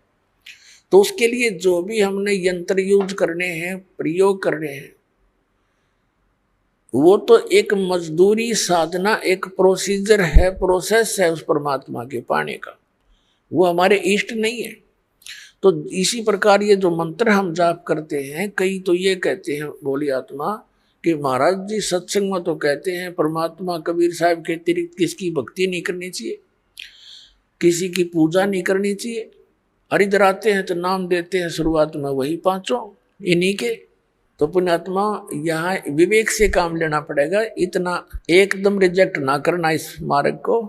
तो उसके लिए जो भी हमने यंत्र यूज करने हैं, प्रयोग करने हैं, वो तो एक मजदूरी साधना, एक प्रोसीजर है, प्रोसेस है उस परमात्मा के पाने का, वो हमारे इष्ट नहीं है। तो इसी प्रकार ये जो मंत्र हम जाप करते हैं, कई तो ये कहते हैं बोली आत्मा कि महाराज जी सत्संग में तो कहते हैं परमात्मा कबीर साहब के अतिरिक्त किसकी भक्ति नहीं करनी चाहिए, किसी की पूजा नहीं करनी चाहिए। और इधर आते हैं तो नाम देते हैं शुरुआत में वही पांचों इन्हीं के। तो पुण्यात्मा यहाँ विवेक से काम लेना पड़ेगा, इतना एकदम रिजेक्ट ना करना इस मार्ग को,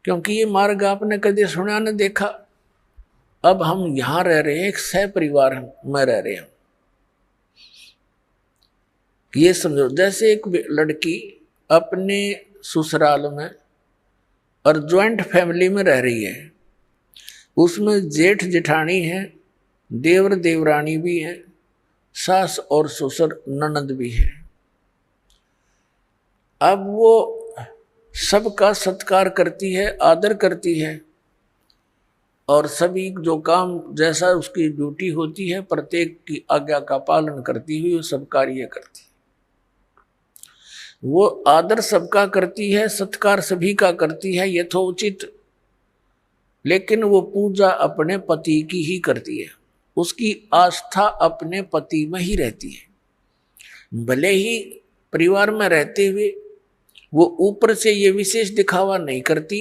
क्योंकि ये मार्ग आपने कभी सुना न देखा। अब हम यहाँ रह रहे हैं, एक सह परिवार में रह रहे हैं। ये समझो जैसे एक लड़की अपने ससुराल में और ज्वाइंट फैमिली में रह रही है, उसमें जेठ जेठानी है, देवर देवरानी भी है, सास और ससुर ननद भी है। अब वो सबका सत्कार करती है, आदर करती है, और सभी जो काम जैसा उसकी ड्यूटी होती है प्रत्येक की आज्ञा का पालन करती हुई वो सब कार्य करती है। वो आदर सबका करती है, सत्कार सभी का करती है यथोचित, लेकिन वो पूजा अपने पति की ही करती है। उसकी आस्था अपने पति में ही रहती है। भले ही परिवार में रहते हुए वो ऊपर से ये विशेष दिखावा नहीं करती,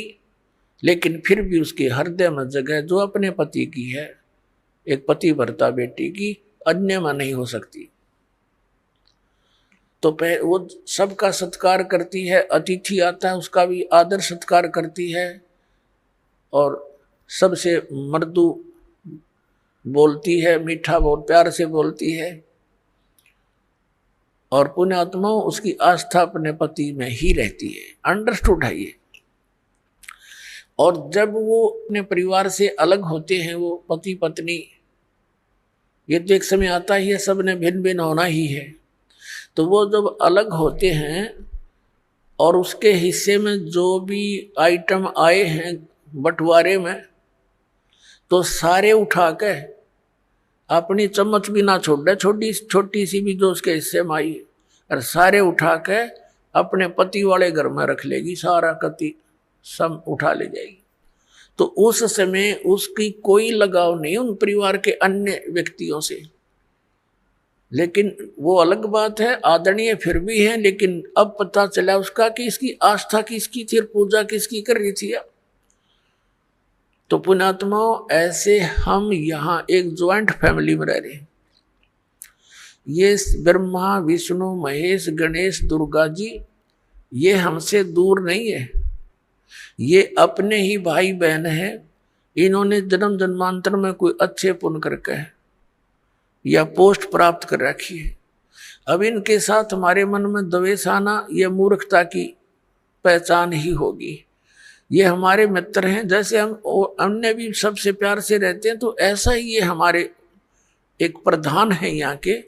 लेकिन फिर भी उसके हृदय में जगह जो अपने पति की है, एक पति भरता बेटी की, अन्य में नहीं हो सकती। तो वो सबका सत्कार करती है, अतिथि आता है उसका भी आदर सत्कार करती है, और सबसे मृदु बोलती है, मीठा बहुत प्यार से बोलती है, और पुण्यात्मा उसकी आस्था अपने पति में ही रहती है। अंडरस्टूड है ये। और जब वो अपने परिवार से अलग होते हैं, वो पति पत्नी, ये तो एक समय आता ही है, सब ने भिन्न भिन्न होना ही है। तो वो जब अलग होते हैं और उसके हिस्से में जो भी आइटम आए हैं बंटवारे में, तो सारे उठा के अपनी चम्मच भी ना छोड़ दे, छोटी छोटी सी भी जो उसके हिस्से में आई, और सारे उठा के अपने पति वाले घर में रख लेगी, सारा कति सब उठा ले जाएगी। तो उस समय उसकी कोई लगाव नहीं उन परिवार के अन्य व्यक्तियों से। लेकिन वो अलग बात है, आदरणीय फिर भी है, लेकिन अब पता चला उसका कि इसकी आस्था किसकी थी और पूजा किसकी कर रही थी। तो पुण्यात्माओं, ऐसे हम यहाँ एक ज्वाइंट फैमिली में रह रहे हैं। ये ब्रह्मा विष्णु महेश गणेश दुर्गा जी ये हमसे दूर नहीं है, ये अपने ही भाई बहन हैं। इन्होंने जन्म जन्मांतर में कोई अच्छे पुण्य करके या पोस्ट प्राप्त कर रखी है। अब इनके साथ हमारे मन में द्वेष आना यह मूर्खता की पहचान ही होगी। ये हमारे मित्र हैं, जैसे हम अन्य भी सबसे प्यार से रहते हैं, तो ऐसा ही ये हमारे एक प्रधान है यहाँ के।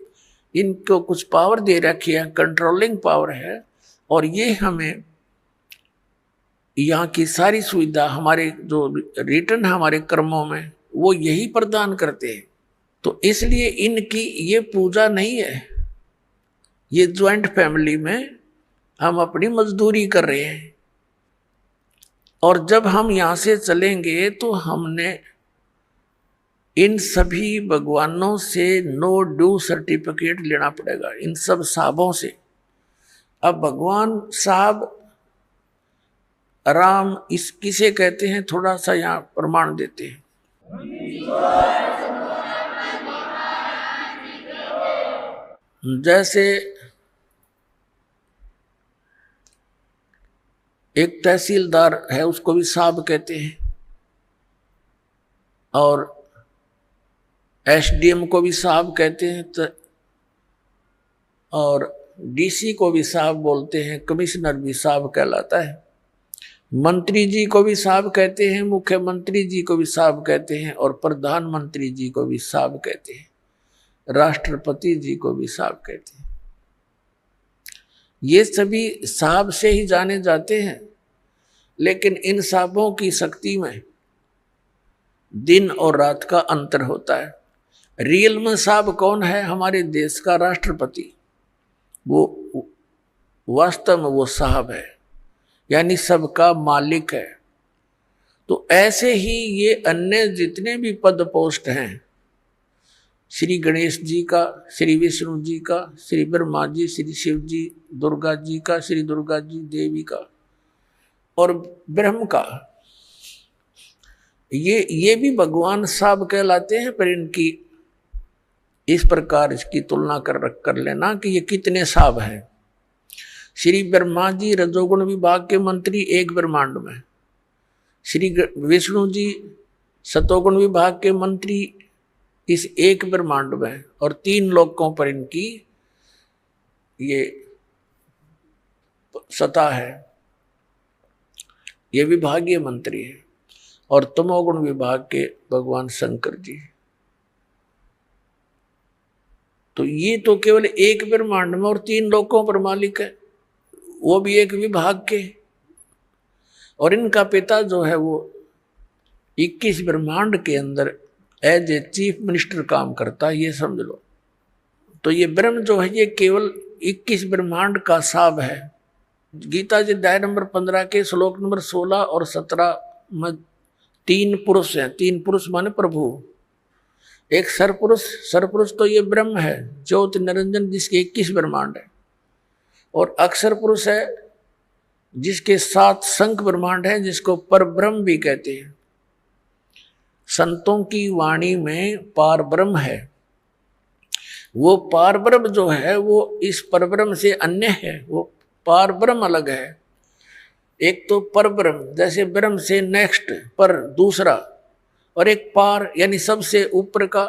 इनको कुछ पावर दे रखी है, कंट्रोलिंग पावर है, और ये हमें यहाँ की सारी सुविधा, हमारे जो रिटर्न हमारे कर्मों में, वो यही प्रदान करते हैं। तो इसलिए इनकी ये पूजा नहीं है। ये ज्वाइंट फैमिली में हम अपनी मजदूरी कर रहे हैं, और जब हम यहाँ से चलेंगे तो हमने इन सभी भगवानों से नो ड्यू सर्टिफिकेट लेना पड़ेगा, इन सब साहबों से। अब भगवान साहब राम इस किसे कहते हैं, थोड़ा सा यहाँ प्रमाण देते हैं। जैसे एक तहसीलदार है, उसको भी साहब कहते हैं, और एसडीएम को भी साहब कहते हैं, और डीसी को भी साहब बोलते हैं, कमिश्नर भी साहब कहलाता है, मंत्री जी को भी साहब कहते हैं, मुख्यमंत्री जी को भी साहब कहते हैं, और प्रधानमंत्री जी को भी साहब कहते हैं, राष्ट्रपति जी को भी साहब कहते हैं। ये सभी साहब से ही जाने जाते हैं। लेकिन इन साहबों की शक्ति में दिन और रात का अंतर होता है। रियल में साहब कौन है? हमारे देश का राष्ट्रपति, वो वास्तव में वो साहब है, यानी सबका मालिक है। तो ऐसे ही ये अन्य जितने भी पद पोस्ट हैं, श्री गणेश जी का, श्री विष्णु जी का, श्री ब्रह्मा जी, श्री शिव जी, दुर्गा जी का, श्री दुर्गा जी देवी का, और ब्रह्म का, ये भी भगवान साहब कहलाते हैं। पर इनकी इस प्रकार इसकी तुलना कर लेना कि ये कितने साहब हैं। श्री ब्रह्मा जी रजोगुण विभाग के मंत्री एक ब्रह्मांड में, श्री विष्णु जी सतोगुण विभाग के मंत्री इस एक ब्रह्मांड में, और 3 लोकों पर इनकी ये सत्ता है। ये विभागीय मंत्री है। और तमोगुण विभाग के भगवान शंकर जी। तो ये तो केवल एक ब्रह्मांड में और 3 लोकों पर मालिक है, वो भी एक विभाग के। और इनका पिता जो है वो 21 ब्रह्मांड के अंदर एज ए चीफ मिनिस्टर काम करता है, ये समझ लो। तो ये ब्रह्म जो है ये केवल 21 ब्रह्मांड का साहब है। गीता जी अध्याय नंबर 15 के श्लोक नंबर 16 और 17 में 3 पुरुष हैं। 3 पुरुष माने प्रभु। एक सरपुरुष तो ये ब्रह्म है, ज्योति निरंजन, जिसके 21 ब्रह्मांड है। और अक्षर पुरुष है जिसके 7 शंख ब्रह्मांड है, जिसको परब्रह्म भी कहते हैं। संतों की वाणी में पार ब्रह्म है। वो पार ब्रह्म जो है वो इस परब्रह्म से अन्य है, वो पार ब्रह्म अलग है। एक तो परब्रह्म, जैसे ब्रह्म से नेक्स्ट पर दूसरा, और एक पार यानी सबसे ऊपर का।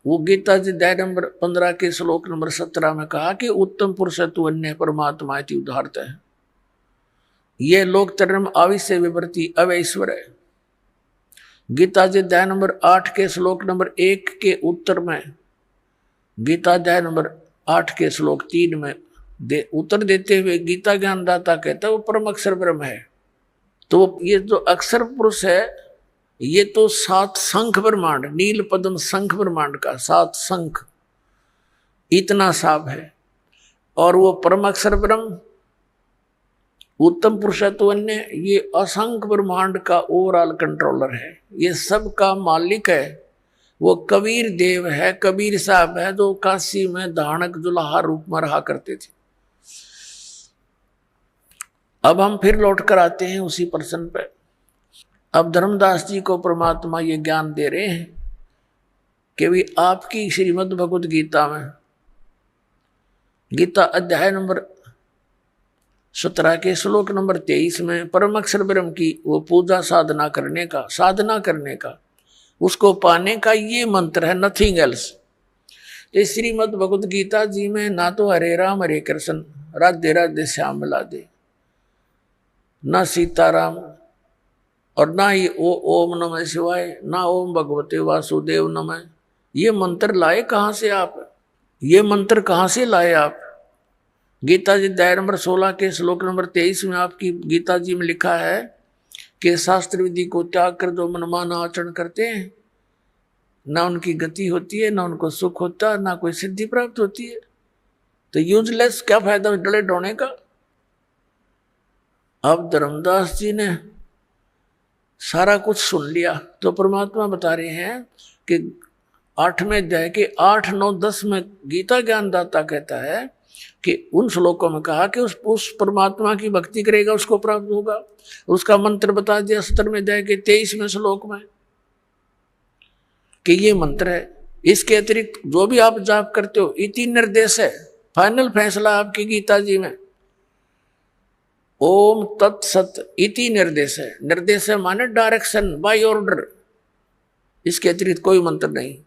वो गीता जी अध्याय नंबर 15 के श्लोक नंबर 17 में कहा कि उत्तम पुरुष तु अन्य परमात्मा इति उदाहरत है। ये लोक धर्म आविश्य विवर्ती अवैश्वर है। गीता जी अध्याय नंबर 8 के श्लोक नंबर 1 के उत्तर में, गीता अध्याय नंबर 8 के श्लोक 3 में उत्तर देते हुए गीता ज्ञानदाता कहता है वो परम अक्षर ब्रह्म है। तो ये जो अक्षर पुरुष है ये तो 7 शंख ब्रह्मांड, नील पद्म शंख ब्रह्मांड का 7 शंख, इतना साफ है। और वो परम अक्षर ब्रह्म उत्तम पुरुषत्व अन्य, ये असंख्य ब्रह्मांड का ओवरऑल कंट्रोलर है, ये सब का मालिक है। वो कबीर देव है, कबीर साहब है, जो काशी में धानक जुलाहा रूप में रहा करते थे। अब हम फिर लौट कर आते हैं उसी प्रश्न पे। अब धर्मदास जी को परमात्मा ये ज्ञान दे रहे हैं कि भी आपकी श्रीमद् भगवद गीता में, गीता अध्याय नंबर 17 के श्लोक नंबर 23 में परम अक्षर ब्रह्म की वो पूजा साधना करने का उसको पाने का ये मंत्र है, नथिंग एल्स। तो श्रीमद् भगवद गीता जी में ना तो हरे राम हरे कृष्ण राधे राधे श्याम मिला दे, ना सीताराम, और ना ही ओम नमः शिवाय, ना ओम भगवते वासुदेव नमः। ये मंत्र लाए कहाँ से आप? ये मंत्र कहाँ से लाए आप? गीता जी अध्याय नंबर 16 के श्लोक नंबर 23 में आपकी गीता जी में लिखा है कि शास्त्र विधि को त्याग कर जो मनमाना आचरण करते हैं, ना उनकी गति होती है, ना उनको सुख होता है, ना कोई सिद्धि प्राप्त होती है। तो यूजलेस, क्या फायदा डले डोने का। अब धर्मदास जी ने सारा कुछ सुन लिया, तो परमात्मा बता रहे हैं कि 8वें अध्याय के 8, 9, 10 में गीता ज्ञानदाता कहता है कि उन श्लोकों में कहा कि उस परमात्मा की भक्ति करेगा उसको प्राप्त होगा। उसका मंत्र बता दिया 17वें अध्याय के 23वें श्लोक में कि ये मंत्र है। इसके अतिरिक्त जो भी आप जाप करते हो, इति निर्देश है, फाइनल फैसला आपकी गीता जी में। ओम तत्सत इति निर्देश है। निर्देश है माने डायरेक्शन, बाय ऑर्डर, इसके अतिरिक्त कोई मंत्र नहीं।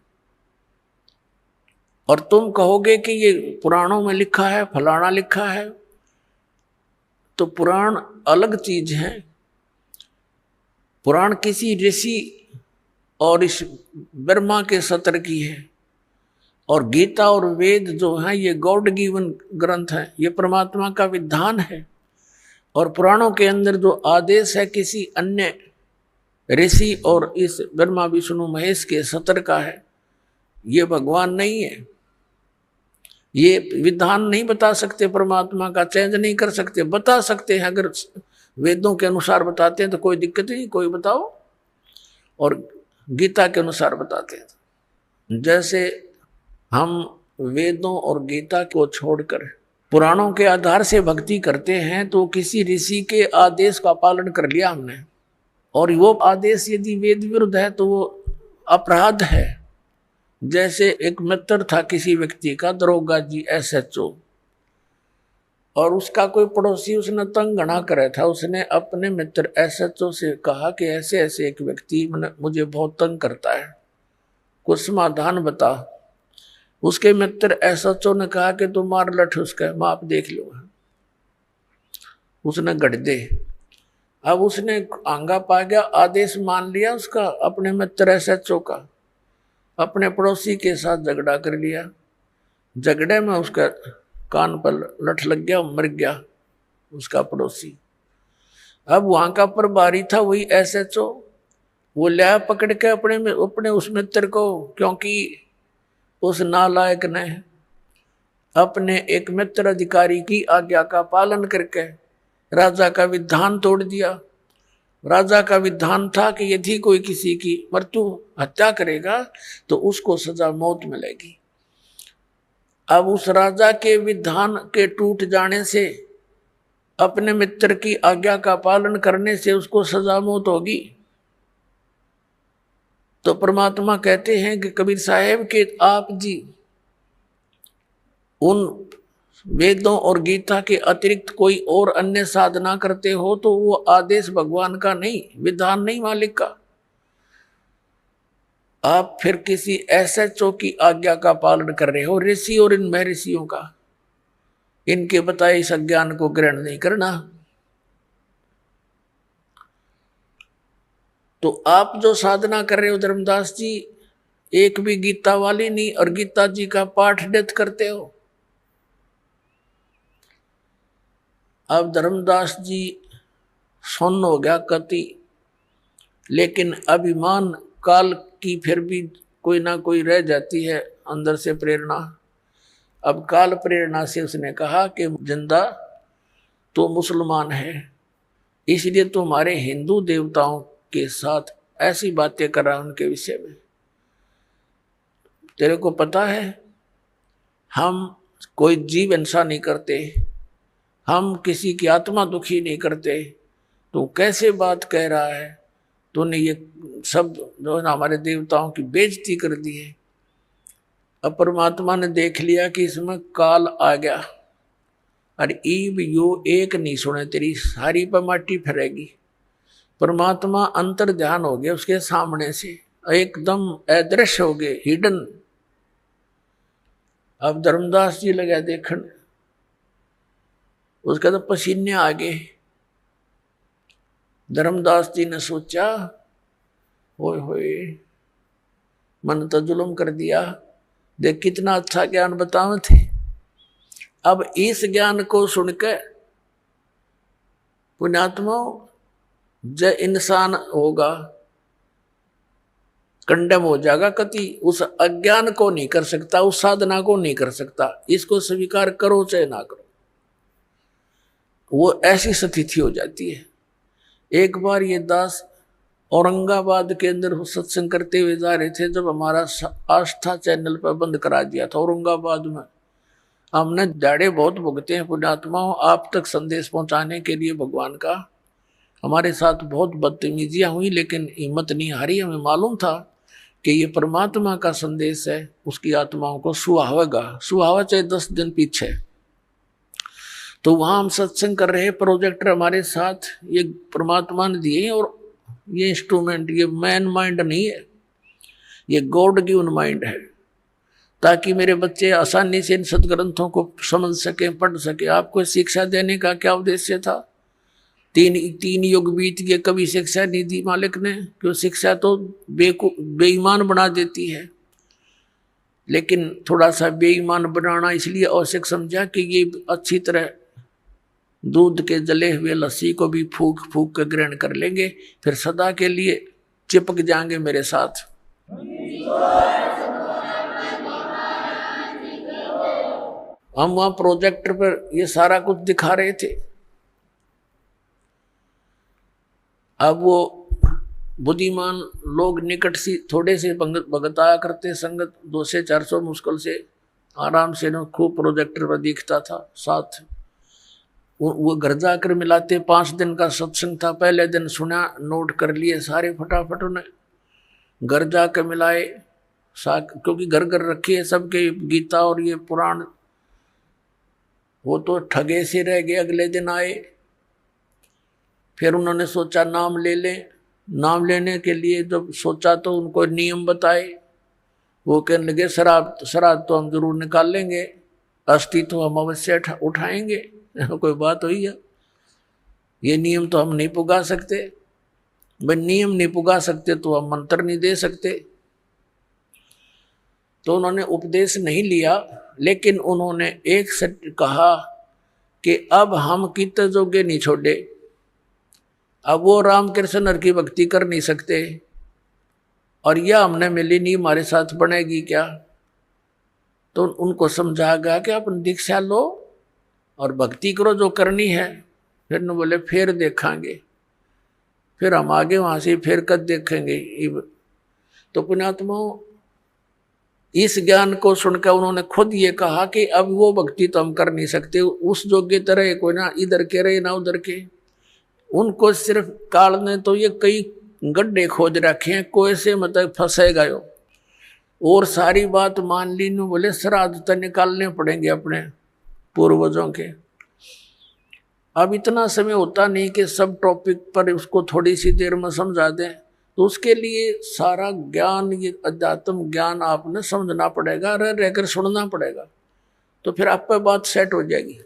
और तुम कहोगे कि ये पुराणों में लिखा है, फलाना लिखा है, तो पुराण अलग चीज है। पुराण किसी ऋषि और इस ब्रह्मा के सत्र की है, और गीता और वेद जो है ये गॉड गिवन ग्रंथ है, ये परमात्मा का विधान है। और पुराणों के अंदर जो आदेश है किसी अन्य ऋषि और इस ब्रह्मा विष्णु महेश के सत्र का है, ये भगवान नहीं है। ये विधान नहीं बता सकते, परमात्मा का चेंज नहीं कर सकते। बता सकते हैं अगर वेदों के अनुसार बताते हैं तो कोई दिक्कत नहीं, कोई बताओ, और गीता के अनुसार बताते हैं। जैसे हम वेदों और गीता को छोड़कर पुराणों के आधार से भक्ति करते हैं तो किसी ऋषि के आदेश का पालन कर लिया हमने, और वो आदेश यदि वेद विरुद्ध है तो वो अपराध है। जैसे एक मित्र था किसी व्यक्ति का, दरोगा जी SHO, और उसका कोई पड़ोसी उसने तंग घना करे था। उसने अपने मित्र SHO से कहा कि ऐसे ऐसे एक व्यक्ति मुझे बहुत तंग करता है, कुछ समाधान बता। उसके मित्र SHO ने कहा कि तुम मार लठ उसका, मैं आप देख लूंगा। उसने गढ़ दे। अब उसने आंगा पा गया, आदेश मान लिया उसका, अपने मित्र SHO का, अपने पड़ोसी के साथ झगड़ा कर लिया। झगड़े में उसका कान पर लठ लग गया, मर गया उसका पड़ोसी। अब वहां का प्रभारी था वही SHO, वो लिया पकड़ के अपने उस मित्र को, क्योंकि उस नालायक ने अपने एक मित्र अधिकारी की आज्ञा का पालन करके राजा का विधान तोड़ दिया। राजा का विधान था कि यदि कोई किसी की मृत्यु हत्या करेगा तो उसको सजा मौत मिलेगी। अब उस राजा के विधान के टूट जाने से, अपने मित्र की आज्ञा का पालन करने से उसको सजा मौत होगी। तो परमात्मा कहते हैं कि कबीर साहेब के आप जी उन वेदों और गीता के अतिरिक्त कोई और अन्य साधना करते हो तो वो आदेश भगवान का नहीं, विधान नहीं मालिक का। आप फिर किसी SHO की आज्ञा का पालन कर रहे हो, ऋषि और इन महर्षियों का, इनके बताए इस अज्ञान को ग्रहण नहीं करना। तो आप जो साधना कर रहे हो धर्मदास जी, एक भी गीता वाली नहीं, और गीता जी का पाठ नित्य करते हो। अब धर्मदास जी सुन्न हो गया कति, लेकिन अभिमान काल की फिर भी कोई ना कोई रह जाती है अंदर से प्रेरणा। अब काल प्रेरणा से उसने कहा कि जिंदा तो मुसलमान है, इसलिए तुम्हारे हिंदू देवताओं के साथ ऐसी बातें कर रहा उनके विषय में। तेरे को पता है हम कोई जीव हिंसा नहीं करते, हम किसी की आत्मा दुखी नहीं करते, तू कैसे बात कह रहा है? तूने ये सब जो है ना हमारे देवताओं की बेइज्जती कर दी है। अब परमात्मा ने देख लिया कि इसमें काल आ गया, अरे ईब यो एक नहीं सुने तेरी सारी पर माटी फिरेगी। परमात्मा अंतर ध्यान हो गया उसके सामने से, एकदम अदृश्य हो गए, हिडन। अब धर्मदास जी लगा देखने, उसका तो पसीने आ गए। धर्मदास जी ने सोचा, होए होए मन तो जुल्म कर दिया, देख कितना अच्छा ज्ञान बतावे थे। अब इस ज्ञान को सुनकर पुण्यात्मा जय इंसान होगा, कंडम हो जाएगा कति, उस अज्ञान को नहीं कर सकता, उस साधना को नहीं कर सकता। इसको स्वीकार करो चाहे ना करो, वो ऐसी स्थिति हो जाती है। एक बार ये दास औरंगाबाद के अंदर सत्संग करते हुए जा रहे थे, जब हमारा आस्था चैनल पर बंद करा दिया था औरंगाबाद में। हमने दाड़े बहुत भुगते हैं पुण्यात्माओं, आप तक संदेश पहुंचाने के लिए भगवान का। हमारे साथ बहुत बदतमीजियां हुई, लेकिन हिम्मत नहीं हारी। हमें मालूम था कि ये परमात्मा का संदेश है, उसकी आत्माओं को सुहावेगा, सुहावा चाहे 10 दिन पीछे। तो वहां हम सत्संग कर रहे, प्रोजेक्टर हमारे साथ, ये परमात्मा ने दिए हैं, और ये इंस्ट्रूमेंट, ये मैन माइंड नहीं है, ये गॉड गिवन माइंड है, ताकि मेरे बच्चे आसानी से इन सदग्रंथों को समझ सके, पढ़ सके। आपको शिक्षा देने का क्या उद्देश्य था? तीन युग बीत गए, कभी शिक्षा नहीं दी मालिक ने, क्यों? शिक्षा तो बेईमान बना देती है, लेकिन थोड़ा सा बेईमान बनाना इसलिए आवश्यक समझा कि ये अच्छी तरह दूध के जले हुए लस्सी को भी फूक फूक कर ग्रहण कर लेंगे, फिर सदा के लिए चिपक जाएंगे मेरे साथ। हम वहां प्रोजेक्टर पर ये सारा कुछ दिखा रहे थे। अब वो बुद्धिमान लोग निकट सी थोड़े से भगताया करते, संगत 200 से 400 मुश्किल से आराम से न खूब प्रोजेक्टर पर दिखता था। साथ वो घर जाकर मिलाते। 5 दिन का सत्संग था, पहले दिन सुना, नोट कर लिए सारे फटाफट उन्हें, घर जाकर मिलाए, क्योंकि घर घर रखी है सबके गीता और ये पुराण। वो तो ठगे से रह गए। अगले दिन आए, फिर उन्होंने सोचा नाम ले लें। नाम लेने के लिए जब सोचा तो उनको नियम बताए। वो कहने लगे शराब तो हम जरूर निकाल लेंगे, अस्थि तो हम अवश्य उठाएंगे। कोई बात हुई है? ये नियम तो हम नहीं पुगा सकते। भाई नियम नहीं पुगा सकते तो हम मंत्र नहीं दे सकते। तो उन्होंने उपदेश नहीं लिया, लेकिन उन्होंने एक सत्य कहा कि अब हम कित जोगे नहीं छोड़े। अब वो रामकृष्ण हर की भक्ति कर नहीं सकते, और यह हमने मिली नहीं हमारे साथ बनेगी क्या? तो उनको समझा गया कि अपन दीक्षा लो और भक्ति करो जो करनी है। फिर न बोले फिर देखेंगे, फिर हम आगे वहां से फिर कद देखेंगे। तो पुण्यात्माओं, इस ज्ञान को सुनकर उन्होंने खुद ये कहा कि अब वो भक्ति तो हम कर नहीं सकते, उस योग्य तरह कोई ना इधर के रहे ना उधर के। उनको सिर्फ काल ने तो ये कई गड्ढे खोज रखे हैं, कोई से मतलब फंसेगा यो। और सारी बात मान ली, नु बोले श्राद्ध तो निकालने पड़ेंगे अपने पूर्वजों के। अब इतना समय होता नहीं कि सब टॉपिक पर उसको थोड़ी सी देर में समझा दें, तो उसके लिए सारा ज्ञान, ये अध्यात्म ज्ञान आपने समझना पड़ेगा, रहकर सुनना पड़ेगा, तो फिर आप पर बात सेट हो जाएगी।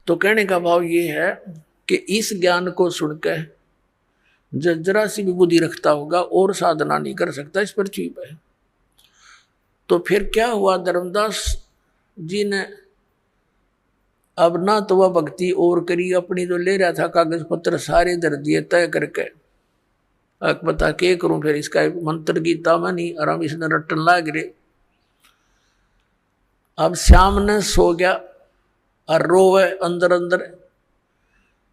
तो कहने का भाव ये है कि इस ज्ञान को सुनकर जरा सी भी बुद्धि रखता होगा और साधना नहीं कर सकता इस पृथ्वी पर। तो फिर क्या हुआ, धर्मदास जी ने अब ना तो वह भक्ति और करी, अपनी जो ले रहा था कागज पत्र सारे धर दिए तय करके। अब बता के करूं, फिर इसका मंत्र गीता में नहीं, और हम इसने रटन लाग रहे। अब श्याम ने सो गया और रोवे अंदर अंदर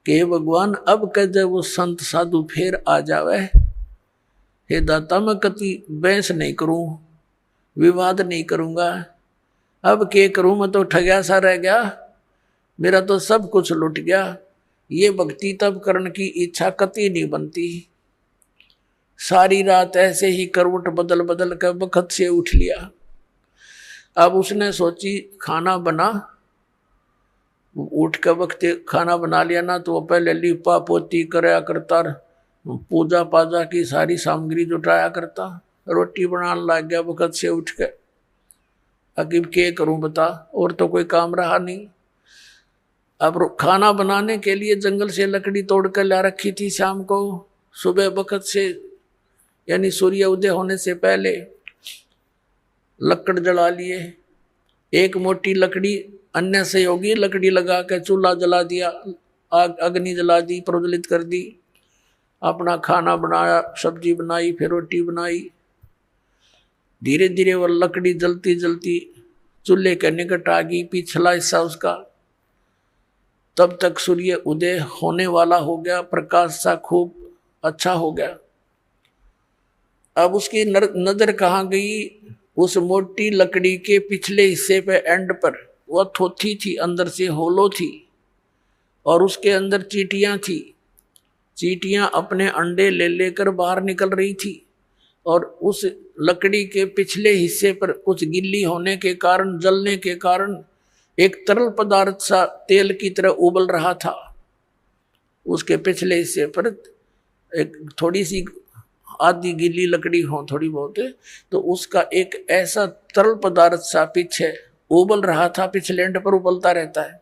कि भगवान अब कदे वो संत साधु फिर आ जावे। हे दाता, मैं कति बहस नहीं करूं, विवाद नहीं करूंगा, अब क्या करूं, मैं तो ठगया सा रह गया, मेरा तो सब कुछ लुट गया। ये भक्ति तब करने की इच्छा कति नहीं बनती। सारी रात ऐसे ही करवट बदल बदल कर बखत से उठ लिया। अब उसने सोची खाना बना, उठ के वक्त खाना बना लिया ना, तो वो पहले लिपा पोती कराया करता, पूजा पाजा की सारी सामग्री जुटाया करता, रोटी बनाने लग गया वक्त से उठ के। अकीब क्या करूं बता, और तो कोई काम रहा नहीं। अब खाना बनाने के लिए जंगल से लकड़ी तोड़ कर ला रखी थी। शाम को सुबह वक्त से, यानी सूर्य उदय होने से पहले लकड़ जला लिए। एक मोटी लकड़ी, अन्य सहयोगी लकड़ी लगा के चूल्हा जला दिया, आग अग्नि जला दी, प्रज्वलित कर दी, अपना खाना बनाया, सब्जी बनाई, फिर रोटी बनाई। धीरे धीरे वह लकड़ी जलती जलती चूल्हे के निकट आ गई, पिछला हिस्सा उसका। तब तक सूर्य उदय होने वाला हो गया, प्रकाश सा खूब अच्छा हो गया। अब उसकी नजर कहाँ गई, उस मोटी लकड़ी के पिछले हिस्से पे एंड पर वह थोथी थी, अंदर से होलो थी, और उसके अंदर चींटियां थी। चींटियां अपने अंडे ले लेकर बाहर निकल रही थी, और उस लकड़ी के पिछले हिस्से पर कुछ गिल्ली होने के कारण, जलने के कारण एक तरल पदार्थ सा तेल की तरह उबल रहा था। उसके पिछले हिस्से पर एक थोड़ी सी आधी गीली लकड़ी हो थोड़ी बहुत, तो उसका एक ऐसा तरल पदार्थ सा पीछे उबल रहा था, पिछले एंड पर उबलता रहता है।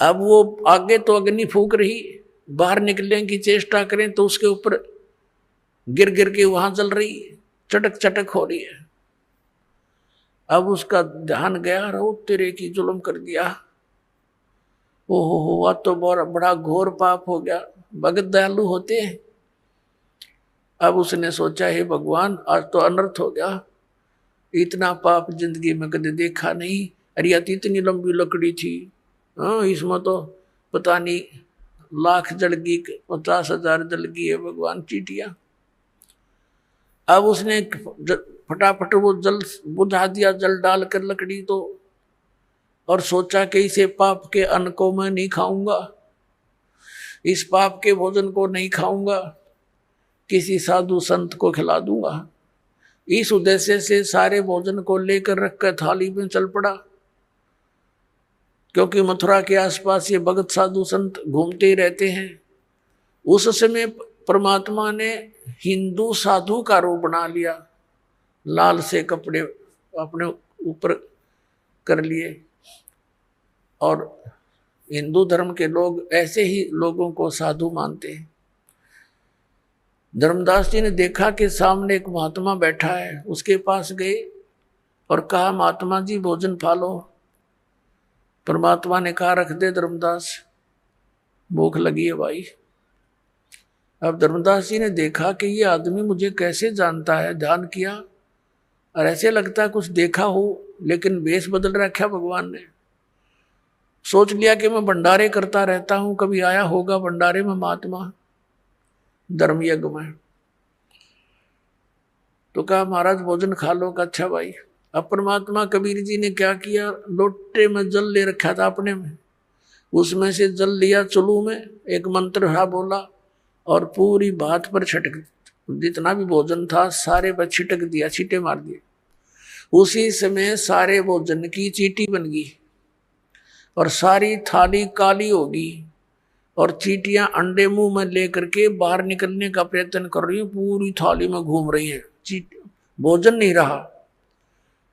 अब वो आगे तो अग्नि फूक रही, बाहर निकलने की चेष्टा करें तो उसके ऊपर गिर गिर के वहां जल रही, चटक चटक हो रही है। अब उसका ध्यान गया, रो तेरे की जुल्म कर दिया, ओहो हुआ तो बड़ा घोर पाप हो गया। भगत दयालु होते हैं। अब उसने सोचा, हे भगवान आज तो अनर्थ हो गया, इतना पाप जिंदगी में कभी देखा नहीं। अरे यार इतनी लंबी लकड़ी थी, हाँ इसमें तो पता नहीं लाख जल गई, 50,000 जल गई है भगवान चीटिया। अब उसने फटाफट वो जल बुझा दिया, जल डालकर लकड़ी तो, और सोचा कि इसे पाप के अन्न को मैं नहीं खाऊंगा, इस पाप के भोजन को नहीं खाऊंगा, किसी साधु संत को खिला दूंगा। इस उद्देश्य से सारे भोजन को लेकर रखकर थाली में चल पड़ा, क्योंकि मथुरा के आसपास ये भगत साधु संत घूमते ही रहते हैं। उस समय परमात्मा ने हिंदू साधु का रूप बना लिया, लाल से कपड़े अपने ऊपर कर लिए, और हिंदू धर्म के लोग ऐसे ही लोगों को साधु मानते हैं। धर्मदास जी ने देखा कि सामने एक महात्मा बैठा है, उसके पास गए और कहा, महात्मा जी भोजन खा लो। परमात्मा ने कहा, रख दे धर्मदास, भूख लगी है भाई। अब धर्मदास जी ने देखा कि ये आदमी मुझे कैसे जानता है, ध्यान किया और ऐसे लगता है कुछ देखा हो, लेकिन वेश बदल रखा भगवान ने। सोच लिया कि मैं भंडारे करता रहता हूं, कभी आया होगा भंडारे में महात्मा धर्म यज्ञ में। तो कहा महाराज भोजन खा लो। का अच्छा भाई। अब परमात्मा कबीर जी ने क्या किया, लोटे में जल ले रखा था अपने में, उसमें से जल लिया चुलू में, एक मंत्र हा बोला और पूरी बात पर छटक, जितना भी भोजन था सारे पर छिटक दिया, छींटे मार दिए। उसी समय सारे भोजन की चींटी बन गई और सारी थाली काली होगी, और चींटियां अंडे मुंह में लेकर के बाहर निकलने का प्रयत्न कर रही है, पूरी थाली में घूम रही है, भोजन नहीं रहा।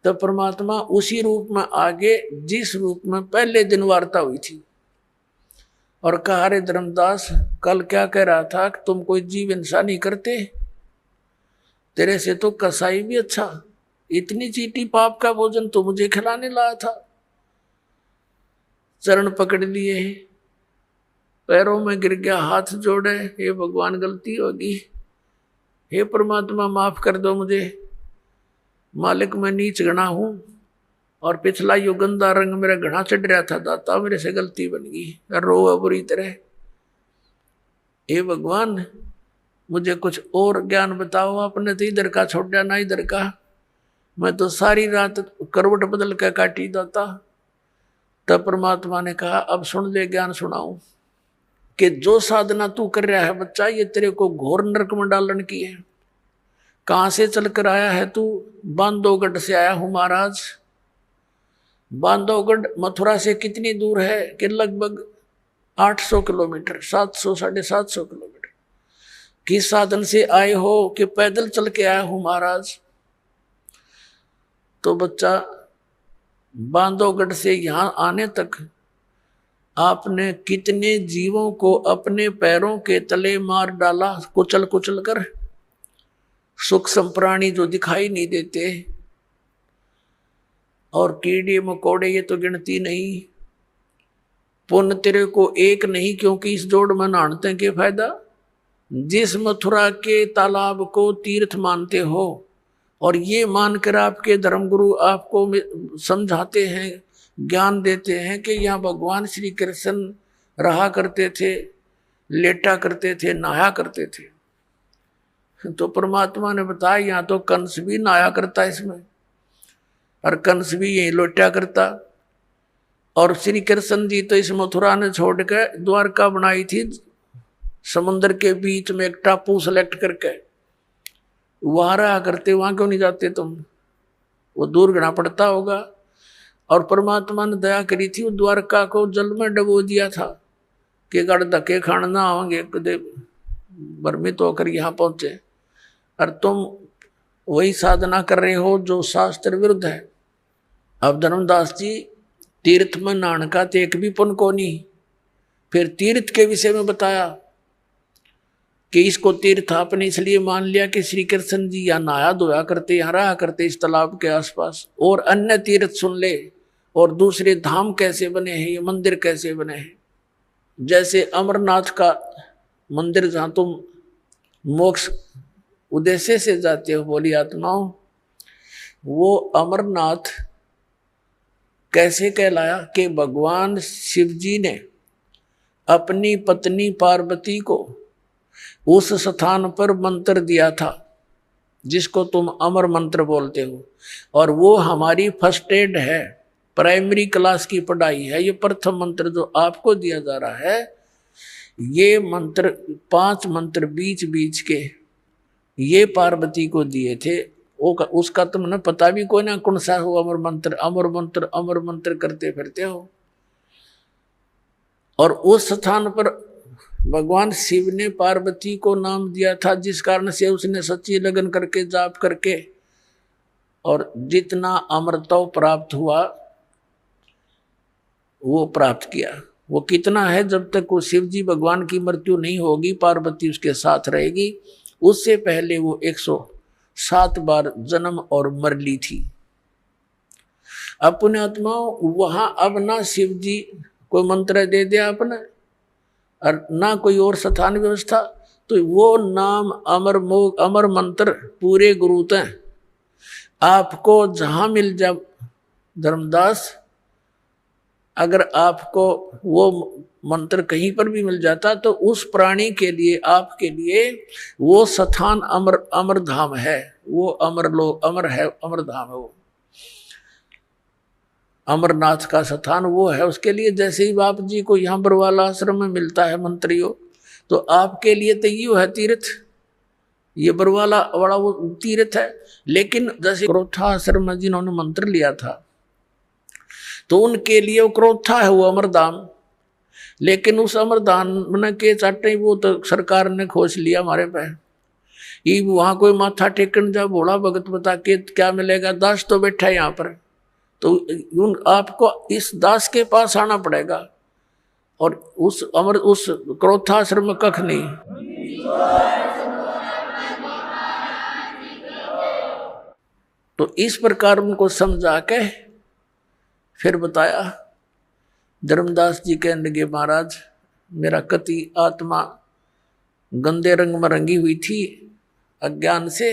तब परमात्मा उसी रूप में आगे, जिस रूप में पहले दिन वार्ता हुई थी, और कहा, रे धर्मदास कल क्या कह रहा था कि तुम कोई जीव हिंसा नहीं करते, तेरे से तो कसाई भी अच्छा, इतनी चींटी पाप का भोजन तो मुझे खिलाने लाया था। चरण पकड़ लिए, पैरों में गिर गया, हाथ जोड़े, हे भगवान गलती होगी, हे परमात्मा माफ कर दो मुझे, मालिक मैं नीच गणा हूं, और पिछला यो गंदा रंग मेरा घना चढ़ रहा था दाता, मेरे से गलती बन गई, रो बुरी तरह। हे भगवान मुझे कुछ और ज्ञान बताओ, आपने तो इधर का छोड़ा ना इधर का, मैं तो सारी रात करवट बदल कर काटी दाता। तब परमात्मा ने कहा, अब सुन ले, ज्ञान सुनाऊं कि जो साधना तू कर रहा है बच्चा, ये तेरे को घोर नरक में डालने की है। कहां से चलकर आया है तू? बांधवगढ़ से आया हूं महाराज। बांधवगढ़ मथुरा से कितनी दूर है? कि लगभग 800 किलोमीटर, 700 750 किलोमीटर। किस साधन से आए हो? कि पैदल चल के आया हूं महाराज। तो बच्चा बांधवगढ़ से यहां आने तक आपने कितने जीवों को अपने पैरों के तले मार डाला, कुचल कुचल कर। सूक्ष्म प्राणी जो दिखाई नहीं देते, और कीड़े मकोड़े ये तो गिनती नहीं। पुण्य तेरे को एक नहीं, क्योंकि इस जोड़ में नहाते के फायदा। जिस मथुरा के तालाब को तीर्थ मानते हो, और ये मानकर आपके धर्मगुरु आपको समझाते हैं, ज्ञान देते हैं कि यहाँ भगवान श्री कृष्ण रहा करते थे, लेटा करते थे, नहाया करते थे, तो परमात्मा ने बताया यहाँ तो कंस भी नहाया करता इसमें, और कंस भी यही लोटा करता। और श्री कृष्ण जी तो इस मथुरा ने छोड़ के द्वारका बनाई थी, समुद्र के बीच में एक टापू सेलेक्ट करके, वहां रहा करते। वहां क्यों नहीं जाते तुम? वो दूर घना पड़ता होगा। और परमात्मा ने दया करी थी, वो द्वारका को जल में डबो दिया था कि गड़ धक्के खाना ना होंगे, कदे भ्रमित होकर यहाँ पहुंचे। और तुम वही साधना कर रहे हो जो शास्त्र विरुद्ध है। अब धर्मदास जी तीर्थ में नहाने का तो एक भी पुण्य को नहीं। फिर तीर्थ के विषय में बताया कि इसको तीर्थ आपने इसलिए मान लिया कि श्री कृष्ण जी यहाँ नहाया धोया करते, यहाँ रहा करते इस तालाब के आसपास, और अन्य तीर्थ सुन ले और दूसरे धाम कैसे बने हैं, ये मंदिर कैसे बने हैं। जैसे अमरनाथ का मंदिर जहाँ तुम मोक्ष उद्देश्य से जाते हो बोली आत्माओं, वो अमरनाथ कैसे कहलाया कि भगवान शिव जी ने अपनी पत्नी पार्वती को उस स्थान पर मंत्र दिया था जिसको तुम अमर मंत्र बोलते हो, और वो हमारी फर्स्ट एड है, प्राइमरी क्लास की पढ़ाई है। ये प्रथम मंत्र जो आपको दिया जा रहा है, ये मंत्र 5 मंत्र बीच बीच के ये पार्वती को दिए थे। उसका तुमने पता भी कोई ना कौन सा हो, अमर मंत्र अमर मंत्र अमर मंत्र करते फिरते हो। और उस स्थान पर भगवान शिव ने पार्वती को नाम दिया था, जिस कारण से उसने सच्ची लगन करके जाप करके और जितना अमरत्व प्राप्त हुआ वो प्राप्त किया। वो कितना है, जब तक वो शिव जी भगवान की मृत्यु नहीं होगी, पार्वती उसके साथ रहेगी, उससे पहले वो 107 बार जन्म और मर ली थी। अपने आत्माओं वहां अब ना शिव जी कोई मंत्र दे दिया आपने और ना कोई और स्थान व्यवस्था, तो वो नाम अमर मंत्र पूरे गुरुत हैं। आपको जहां मिल जा धर्मदास, अगर आपको वो मंत्र कहीं पर भी मिल जाता तो उस प्राणी के लिए, आपके लिए वो स्थान अमर धाम है, वो अमर लोक अमर है, अमर धाम है वो अमरनाथ का स्थान वो है उसके लिए। जैसे ही बाप जी को यहाँ बरवाला आश्रम में मिलता है मंत्रियों, तो आपके लिए तो ये है तीर्थ, ये बरवाला वाला वो तीर्थ है। लेकिन जैसे क्रोथा आश्रम में जिन्होंने मंत्र लिया था तो उनके लिए वो क्रोथा है, वो अमरधाम। लेकिन उस अमरधाम के चाटे वो तो सरकार ने खोज लिया हमारे पे, ये वहां कोई माथा टेकन जा भोला भगत बता के क्या मिलेगा, दास तो बैठा है यहाँ पर, तो आपको इस दास के पास आना पड़ेगा। और उस क्रोधाश्रम में कख नहीं। तो इस प्रकार उनको समझा के फिर बताया। धर्मदास जी कहने लगे, महाराज मेरा कति आत्मा गंदे रंग में रंगी हुई थी अज्ञान से,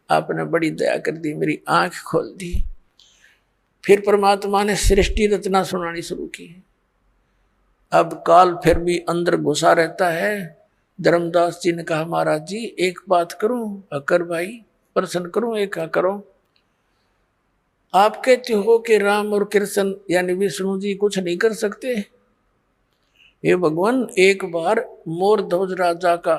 आपने बड़ी दया कर दी, मेरी आंख खोल दी। फिर परमात्मा ने सृष्टि रचना सुनानी शुरू की। अब काल फिर भी अंदर घुसा रहता है। धर्मदास जी ने कहा, महाराज जी एक बात करूं, अकर भाई प्रश्न करूं, एक करो। आप कहते हो कि राम और कृष्ण यानी विष्णु जी कुछ नहीं कर सकते। ये भगवान एक बार मोर ध्वज राजा का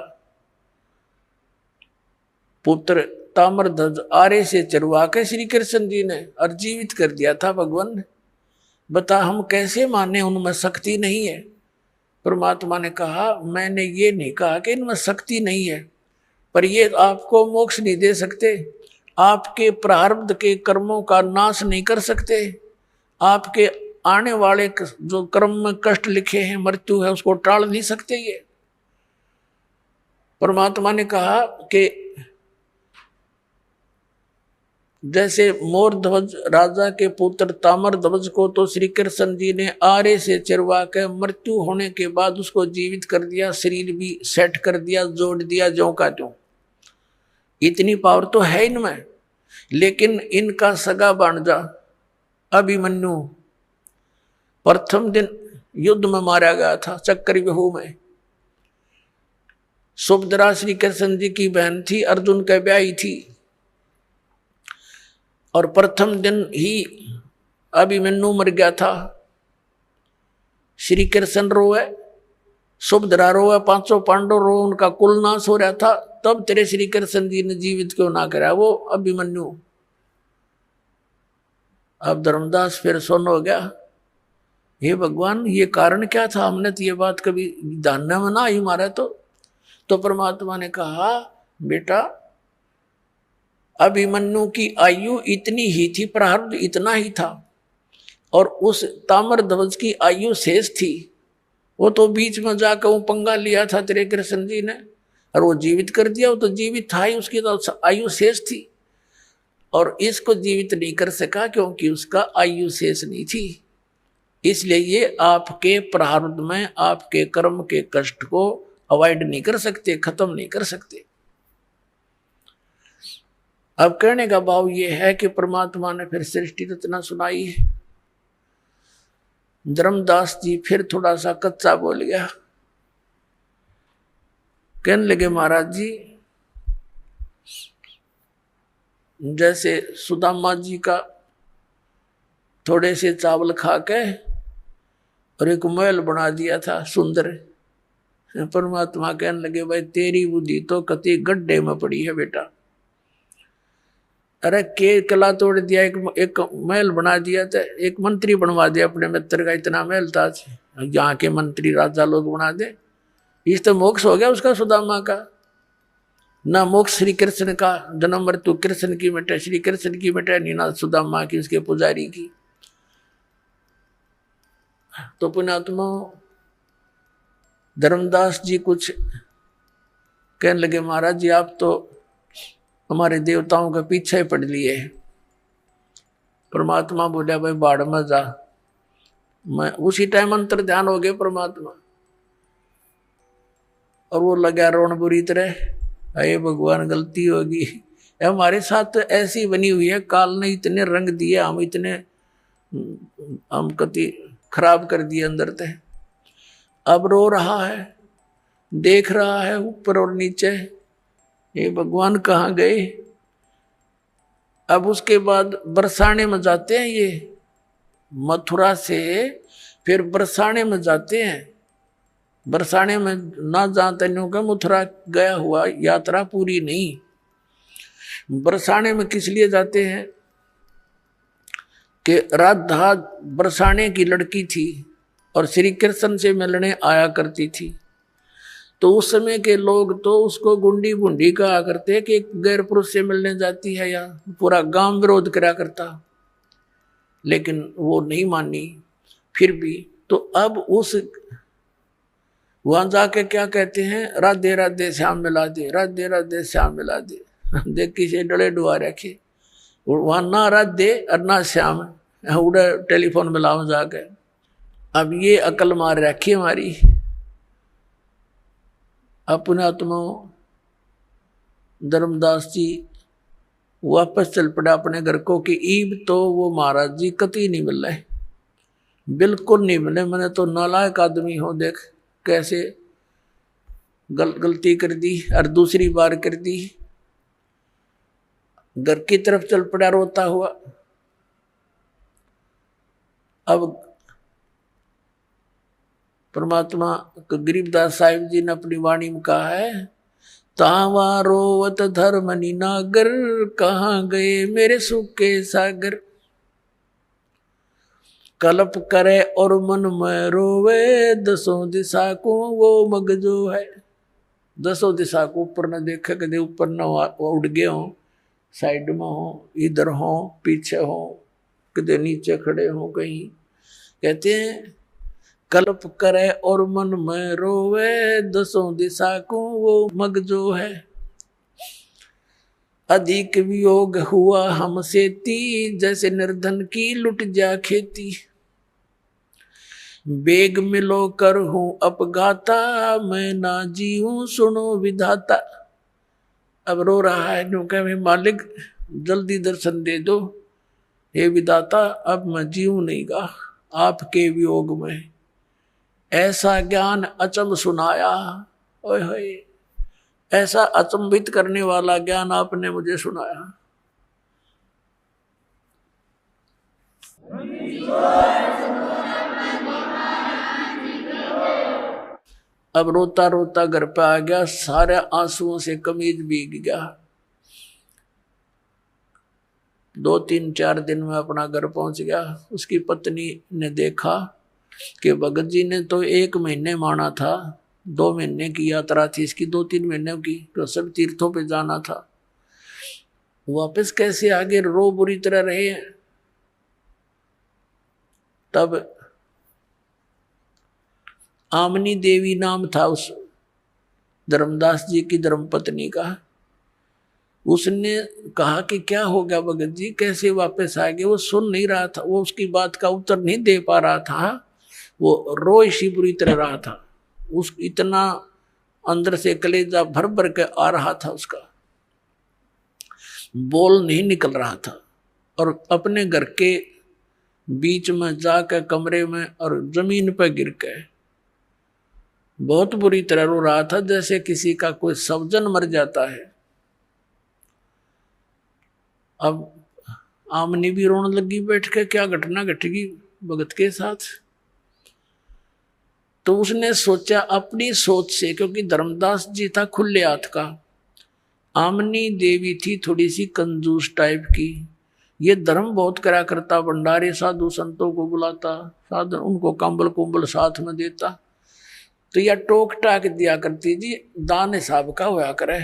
पुत्र ताम्रध्वज आरे से चरवा के श्री कृष्ण जी ने और जीवित कर दिया था भगवान ने। बता हम कैसे माने उनमें शक्ति नहीं है। परमात्मा ने कहा, मैंने ये नहीं कहा कि इनमें शक्ति नहीं है, पर ये आपको मोक्ष नहीं दे सकते, आपके प्रारब्ध के कर्मों का नाश नहीं कर सकते, आपके आने वाले जो कर्म में कष्ट लिखे हैं, मृत्यु है, उसको टाल नहीं सकते। ये परमात्मा ने कहा कि जैसे मोर ध्वज राजा के पुत्र ताम्र ध्वज को तो श्री कृष्ण जी ने आरे से चिरवा के मृत्यु होने के बाद उसको जीवित कर दिया, शरीर भी सेट कर दिया, जोड़ दिया ज्यों का त्यों। इतनी पावर तो है इनमें। लेकिन इनका सगा भांजा अभिमन्यु प्रथम दिन युद्ध में मारा गया था, चक्रव्यूह में। सुभद्रा श्री कृष्ण जी की बहन थी, अर्जुन के ब्याही थी, और प्रथम दिन ही अभिमन्यु मर गया था। श्री कृष्ण रोए, सुभद्रा रोए, 500 पांडव रो, उनका कुल नाश हो रहा था। तब तेरे श्री कृष्ण जी ने जीवित क्यों ना करा वो अभिमन्यु। अब धर्मदास फिर सुन्न हो गया, हे भगवान ये कारण क्या था, हमने तो ये बात कभी ध्यान में ना आई मारा। तो परमात्मा ने कहा बेटा अभिमन्यु की आयु इतनी ही थी, प्रारब्ध इतना ही था, और उस ताम्रध्वज की आयु शेष थी। वो तो बीच में जाकर वो पंगा लिया था तेरे कृष्ण जी ने, और वो जीवित कर दिया। वो तो जीवित था ही, उसकी तो आयु शेष थी, और इसको जीवित नहीं कर सका क्योंकि उसका आयु शेष नहीं थी। इसलिए ये आपके प्रारब्ध में आपके कर्म के कष्ट को अवॉइड नहीं कर सकते, खत्म नहीं कर सकते। अब कहने का भाव ये है कि परमात्मा ने फिर सृष्टि रचना सुनाई है। धर्मदास जी फिर थोड़ा सा कच्चा बोल गया, कहने लगे महाराज जी जैसे सुदामा जी का थोड़े से चावल खा के और एक महल बना दिया था सुंदर, परमात्मा कहने लगे भाई तेरी बुद्धि तो कति गड्ढे में पड़ी है बेटा। अरे के कला तोड़ दिया, एक महल बना दिया था, एक मंत्री बनवा दिया अपने मित्र का, इतना महल था, यहाँ के मंत्री राजा लोग बना दे। इस तो मोक्ष हो गया उसका सुदामा का। ना मोक्ष श्री कृष्ण का, जन्म मृत्यु कृष्ण की मिटे, श्री कृष्ण की मिटे, नहीं ना सुदामा की उसके पुजारी की। तो पुण्यात्मा धर्मदास जी कुछ कहने लगे महाराज जी आप तो हमारे देवताओं के पीछे पड़ लिए। परमात्मा बोला भाई बाढ़ में जा। मैं उसी टाइम अंतर ध्यान हो गए परमात्मा, और वो लगा रोन बुरी तरह, अरे भगवान गलती होगी, हमारे साथ ऐसी बनी हुई है, काल ने इतने रंग दिए, हम कति खराब कर दिए अंदर से। अब रो रहा है, देख रहा है ऊपर और नीचे, ये भगवान कहाँ गए। अब उसके बाद बरसाने में जाते हैं, ये मथुरा से फिर बरसाने में जाते हैं। बरसाने में ना जानते का मथुरा गया हुआ यात्रा पूरी नहीं। बरसाने में किस लिए जाते हैं कि राधा बरसाने की लड़की थी और श्री कृष्ण से मिलने आया करती थी। तो उस समय के लोग तो उसको गुंडी बुंडी कहा करते कि गैर पुरुष से मिलने जाती है, या पूरा गांव विरोध करा करता, लेकिन वो नहीं मानी फिर भी। तो अब उस वहां जाके क्या कहते हैं, राधे राधे श्याम मिला दे, राधे राधे श्याम मिला दे। देख किसे डले डुआ रखे, वहां ना राधे और ना श्याम, उड़ा टेलीफोन मिलाओ जाके। अब ये अकल मार रखी हमारी। अपने आत्मा धर्मदास जी वापस चल पड़ा अपने घर को कि ईब तो वो महाराज जी कति नहीं मिल रहे, बिल्कुल नहीं मिले। मैंने तो नालायक आदमी हो, देख कैसे गलती कर दी और दूसरी बार कर दी। घर की तरफ चल पड़ा रोता हुआ। अब परमात्मा गरीबदास साहिब जी ने अपनी वाणी में कहा है, तावा रोवत धर्मनि नागर, कहाँ गए मेरे सुख के सागर। कल्प करे और मन में रोवे, दसों दिशा को वो मग जो है। दसों दिशा को ऊपर न देखे, कदे ऊपर न उड़ गए हो, साइड में हो, इधर हो, पीछे हो, कदे नीचे खड़े हो कहीं। कहते हैं कल्प करे और मन में रोवे, दसों दिशा को वो मग जो है। अधिक वियोग हुआ हमसे ती, जैसे निर्धन की लुट जा खेती। बेग मिलो कर हूं अपघाता, मैं ना जीऊं सुनो विधाता। अब रो रहा है क्योंकि मालिक जल्दी दर्शन दे दो, हे विधाता अब मैं जीऊं नहीं गा आपके वियोग में। ऐसा ज्ञान अचंभ सुनाया, ओए होए, ऐसा अचंभित करने वाला ज्ञान आपने मुझे सुनाया। अब रोता रोता घर पे आ गया, सारे आंसुओं से कमीज भीग गया। 2-3-4 दिन में अपना घर पहुंच गया। उसकी पत्नी ने देखा कि भगत जी ने तो 1 महीने माना था, 2 महीने की यात्रा थी इसकी, 2-3 महीने की, तो सब तीर्थों पे जाना था, वापस कैसे आगे रो बुरी तरह रहे हैं। तब आमनी देवी नाम था उस धर्मदास जी की धर्मपत्नी का। उसने कहा कि क्या हो गया भगत जी, कैसे वापस आ गए। वो सुन नहीं रहा था, वो उसकी बात का उत्तर नहीं दे पा रहा था, वो रोई सी बुरी तरह रहा था। उस इतना अंदर से कलेजा भर भर के आ रहा था, उसका बोल नहीं निकल रहा था। और अपने घर के बीच में जाकर कमरे में और जमीन पर गिर के बहुत बुरी तरह रो रहा था, जैसे किसी का कोई स्वजन मर जाता है। अब आमनी भी रोने लगी बैठ के, क्या घटना घटेगी भगत के साथ। तो उसने सोचा अपनी सोच से, क्योंकि धर्मदास जी था खुले हाथ का, आमनी देवी थी थोड़ी सी कंजूस टाइप की। ये धर्म बहुत करा करता, भंडारे साधु संतों को बुलाता, साधु उनको कंबल कुंबल साथ में देता, तो यह टोक टाक दिया करती, जी दान हिसाब का होया करे,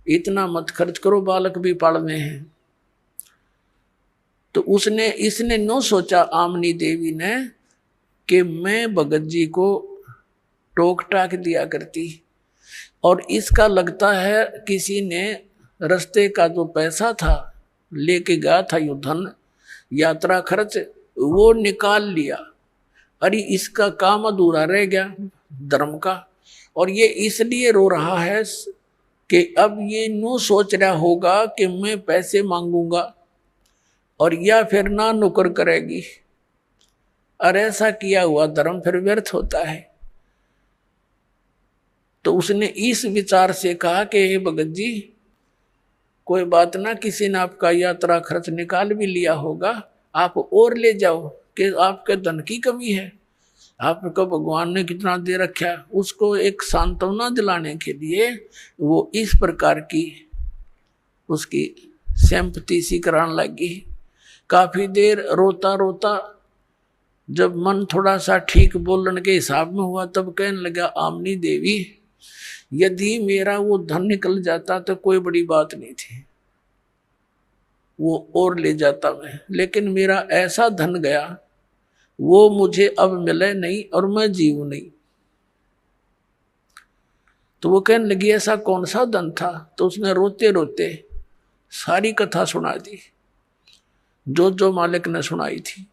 इतना मत खर्च करो, बालक भी पालने हैं। तो इसने नो सोचा आमनी देवी ने कि मैं भगत जी को टोक टाक दिया करती, और इसका लगता है किसी ने रास्ते का जो पैसा था लेके गया था, यो धन यात्रा खर्च, वो निकाल लिया। अरे इसका काम अधूरा रह गया धर्म का, और ये इसलिए रो रहा है कि अब ये नो सोच रहा होगा कि मैं पैसे मांगूंगा और या फिर ना नुकर करेगी, और ऐसा किया हुआ धर्म फिर व्यर्थ होता है। तो उसने इस विचार से कहा कि हे भगत जी, कोई बात ना, किसी ने आपका यात्रा खर्च निकाल भी लिया होगा, आप और ले जाओ, कि आपके धन की कमी है, आपको भगवान ने कितना दे रखा है। उसको एक सांत्वना दिलाने के लिए वो इस प्रकार की उसकी सिंपैथी सी कराने लगी। काफी देर रोता रोता जब मन थोड़ा सा ठीक बोलने के हिसाब में हुआ, तब कहने लगा, आमनी देवी, यदि मेरा वो धन निकल जाता तो कोई बड़ी बात नहीं थी, वो और ले जाता मैं, लेकिन मेरा ऐसा धन गया, वो मुझे अब मिले नहीं और मैं जीव नहीं। तो वो कहने लगी, ऐसा कौन सा धन था। तो उसने रोते रोते सारी कथा सुना दी जो मालिक ने सुनाई थी।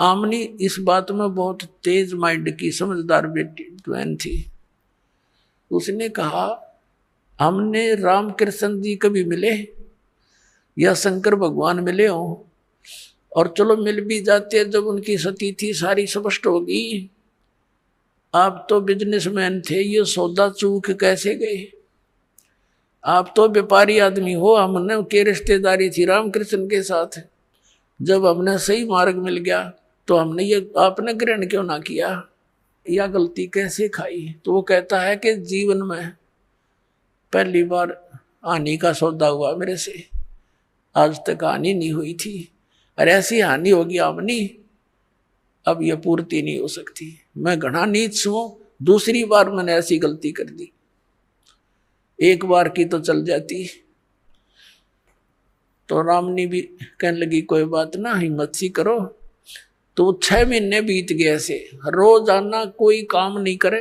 आमनी इस बात में बहुत तेज माइंड की समझदार बेटी बहन थी। उसने कहा, हमने रामकृष्ण जी कभी मिले या शंकर भगवान मिले हो, और चलो मिल भी जाते जब उनकी सती थी सारी स्पष्ट होगी। आप तो बिजनेसमैन थे, ये सौदा चूक कैसे गए। आप तो व्यापारी आदमी हो, हमने के रिश्तेदारी थी रामकृष्ण के साथ, जब हमने सही मार्ग मिल गया तो हमने ये आपने ग्रहण क्यों ना किया, या गलती कैसे खाई। तो वो कहता है कि जीवन में पहली बार हानि का सौदा हुआ मेरे से, आज तक हानि नहीं हुई थी, और ऐसी हानि होगी आमनी, अब यह पूर्ति नहीं हो सकती। मैं घना नीच हूं, दूसरी बार मैंने ऐसी गलती कर दी, एक बार की तो चल जाती। तो रामनी भी कहने लगी, कोई बात ना, हिम्मत सी करो। तो 6 महीने बीत गए ऐसे, रोज आना, कोई काम नहीं करे,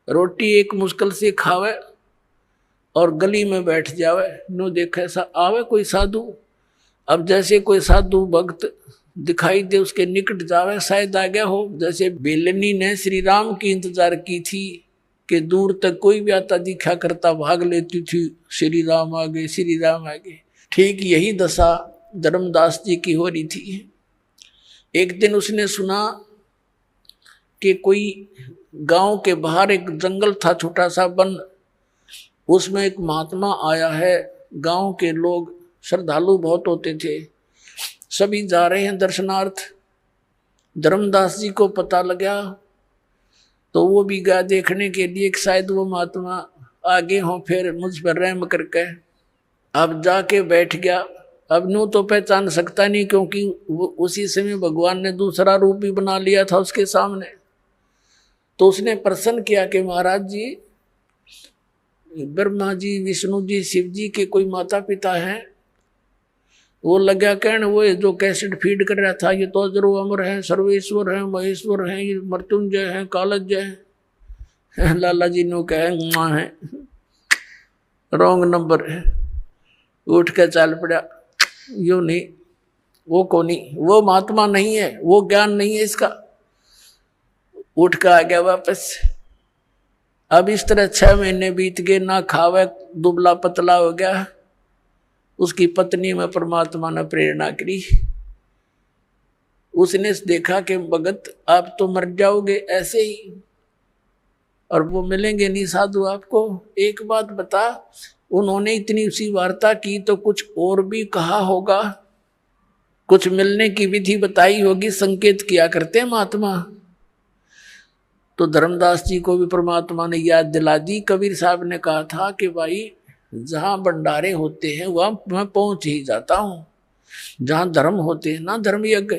रोटी एक मुश्किल से खावे और गली में बैठ जावे, नो देखे ऐसा आवे कोई साधु। अब जैसे कोई साधु भक्त दिखाई दे उसके निकट जावे, शायद आ गया हो। जैसे बेलनी ने श्री राम की इंतजार की थी कि दूर तक कोई भी आता दिखा करता, भाग लेती थी, श्री राम आ गए, श्री राम आ गए। ठीक यही दशा धर्मदास जी की हो रही थी। एक दिन उसने सुना कि कोई गांव के बाहर एक जंगल था, छोटा सा वन, उसमें एक महात्मा आया है। गांव के लोग श्रद्धालु बहुत होते थे, सभी जा रहे हैं दर्शनार्थ। धर्मदास जी को पता लगा तो वो भी गया देखने के लिए, शायद वो महात्मा आगे हों, फिर मुझ पर रहम करके। अब जाके बैठ गया अब न्यू तो पहचान सकता नहीं, क्योंकि उसी समय भगवान ने दूसरा रूप भी बना लिया था उसके सामने। तो उसने प्रश्न किया कि महाराज जी, ब्रह्मा जी, विष्णु जी, शिव जी के कोई माता पिता हैं? वो लगा कहने, वो जो कैसेट फीड कर रहा था, ये तो अजरो अमर है, सर्वेश्वर है, महेश्वर है, ये मृत्युंजय है, कालज्जय है। लाला जी ने कहे है, रॉन्ग नंबर है। उठ के चल पड़ा, यू नहीं, वो को नहीं, वो महात्मा नहीं है, वो ज्ञान नहीं है इसका। उठ के आ गया वापस। अब इस तरह 6 महीने बीत गए, ना खावे, दुबला पतला हो गया। उसकी पत्नी में परमात्मा ने प्रेरणा करी। उसने देखा कि भगत आप तो मर जाओगे ऐसे ही, और वो मिलेंगे नहीं साधु आपको। एक बात बता, उन्होंने इतनी सी वार्ता की तो कुछ और भी कहा होगा, कुछ मिलने की विधि बताई होगी, संकेत किया करते हैं महात्मा। तो धर्मदास जी को भी परमात्मा ने याद दिला दी। कबीर साहब ने कहा था कि भाई जहां भंडारे होते हैं वहां मैं पहुंच ही जाता हूं, जहां धर्म होते हैं ना, धर्म यज्ञ,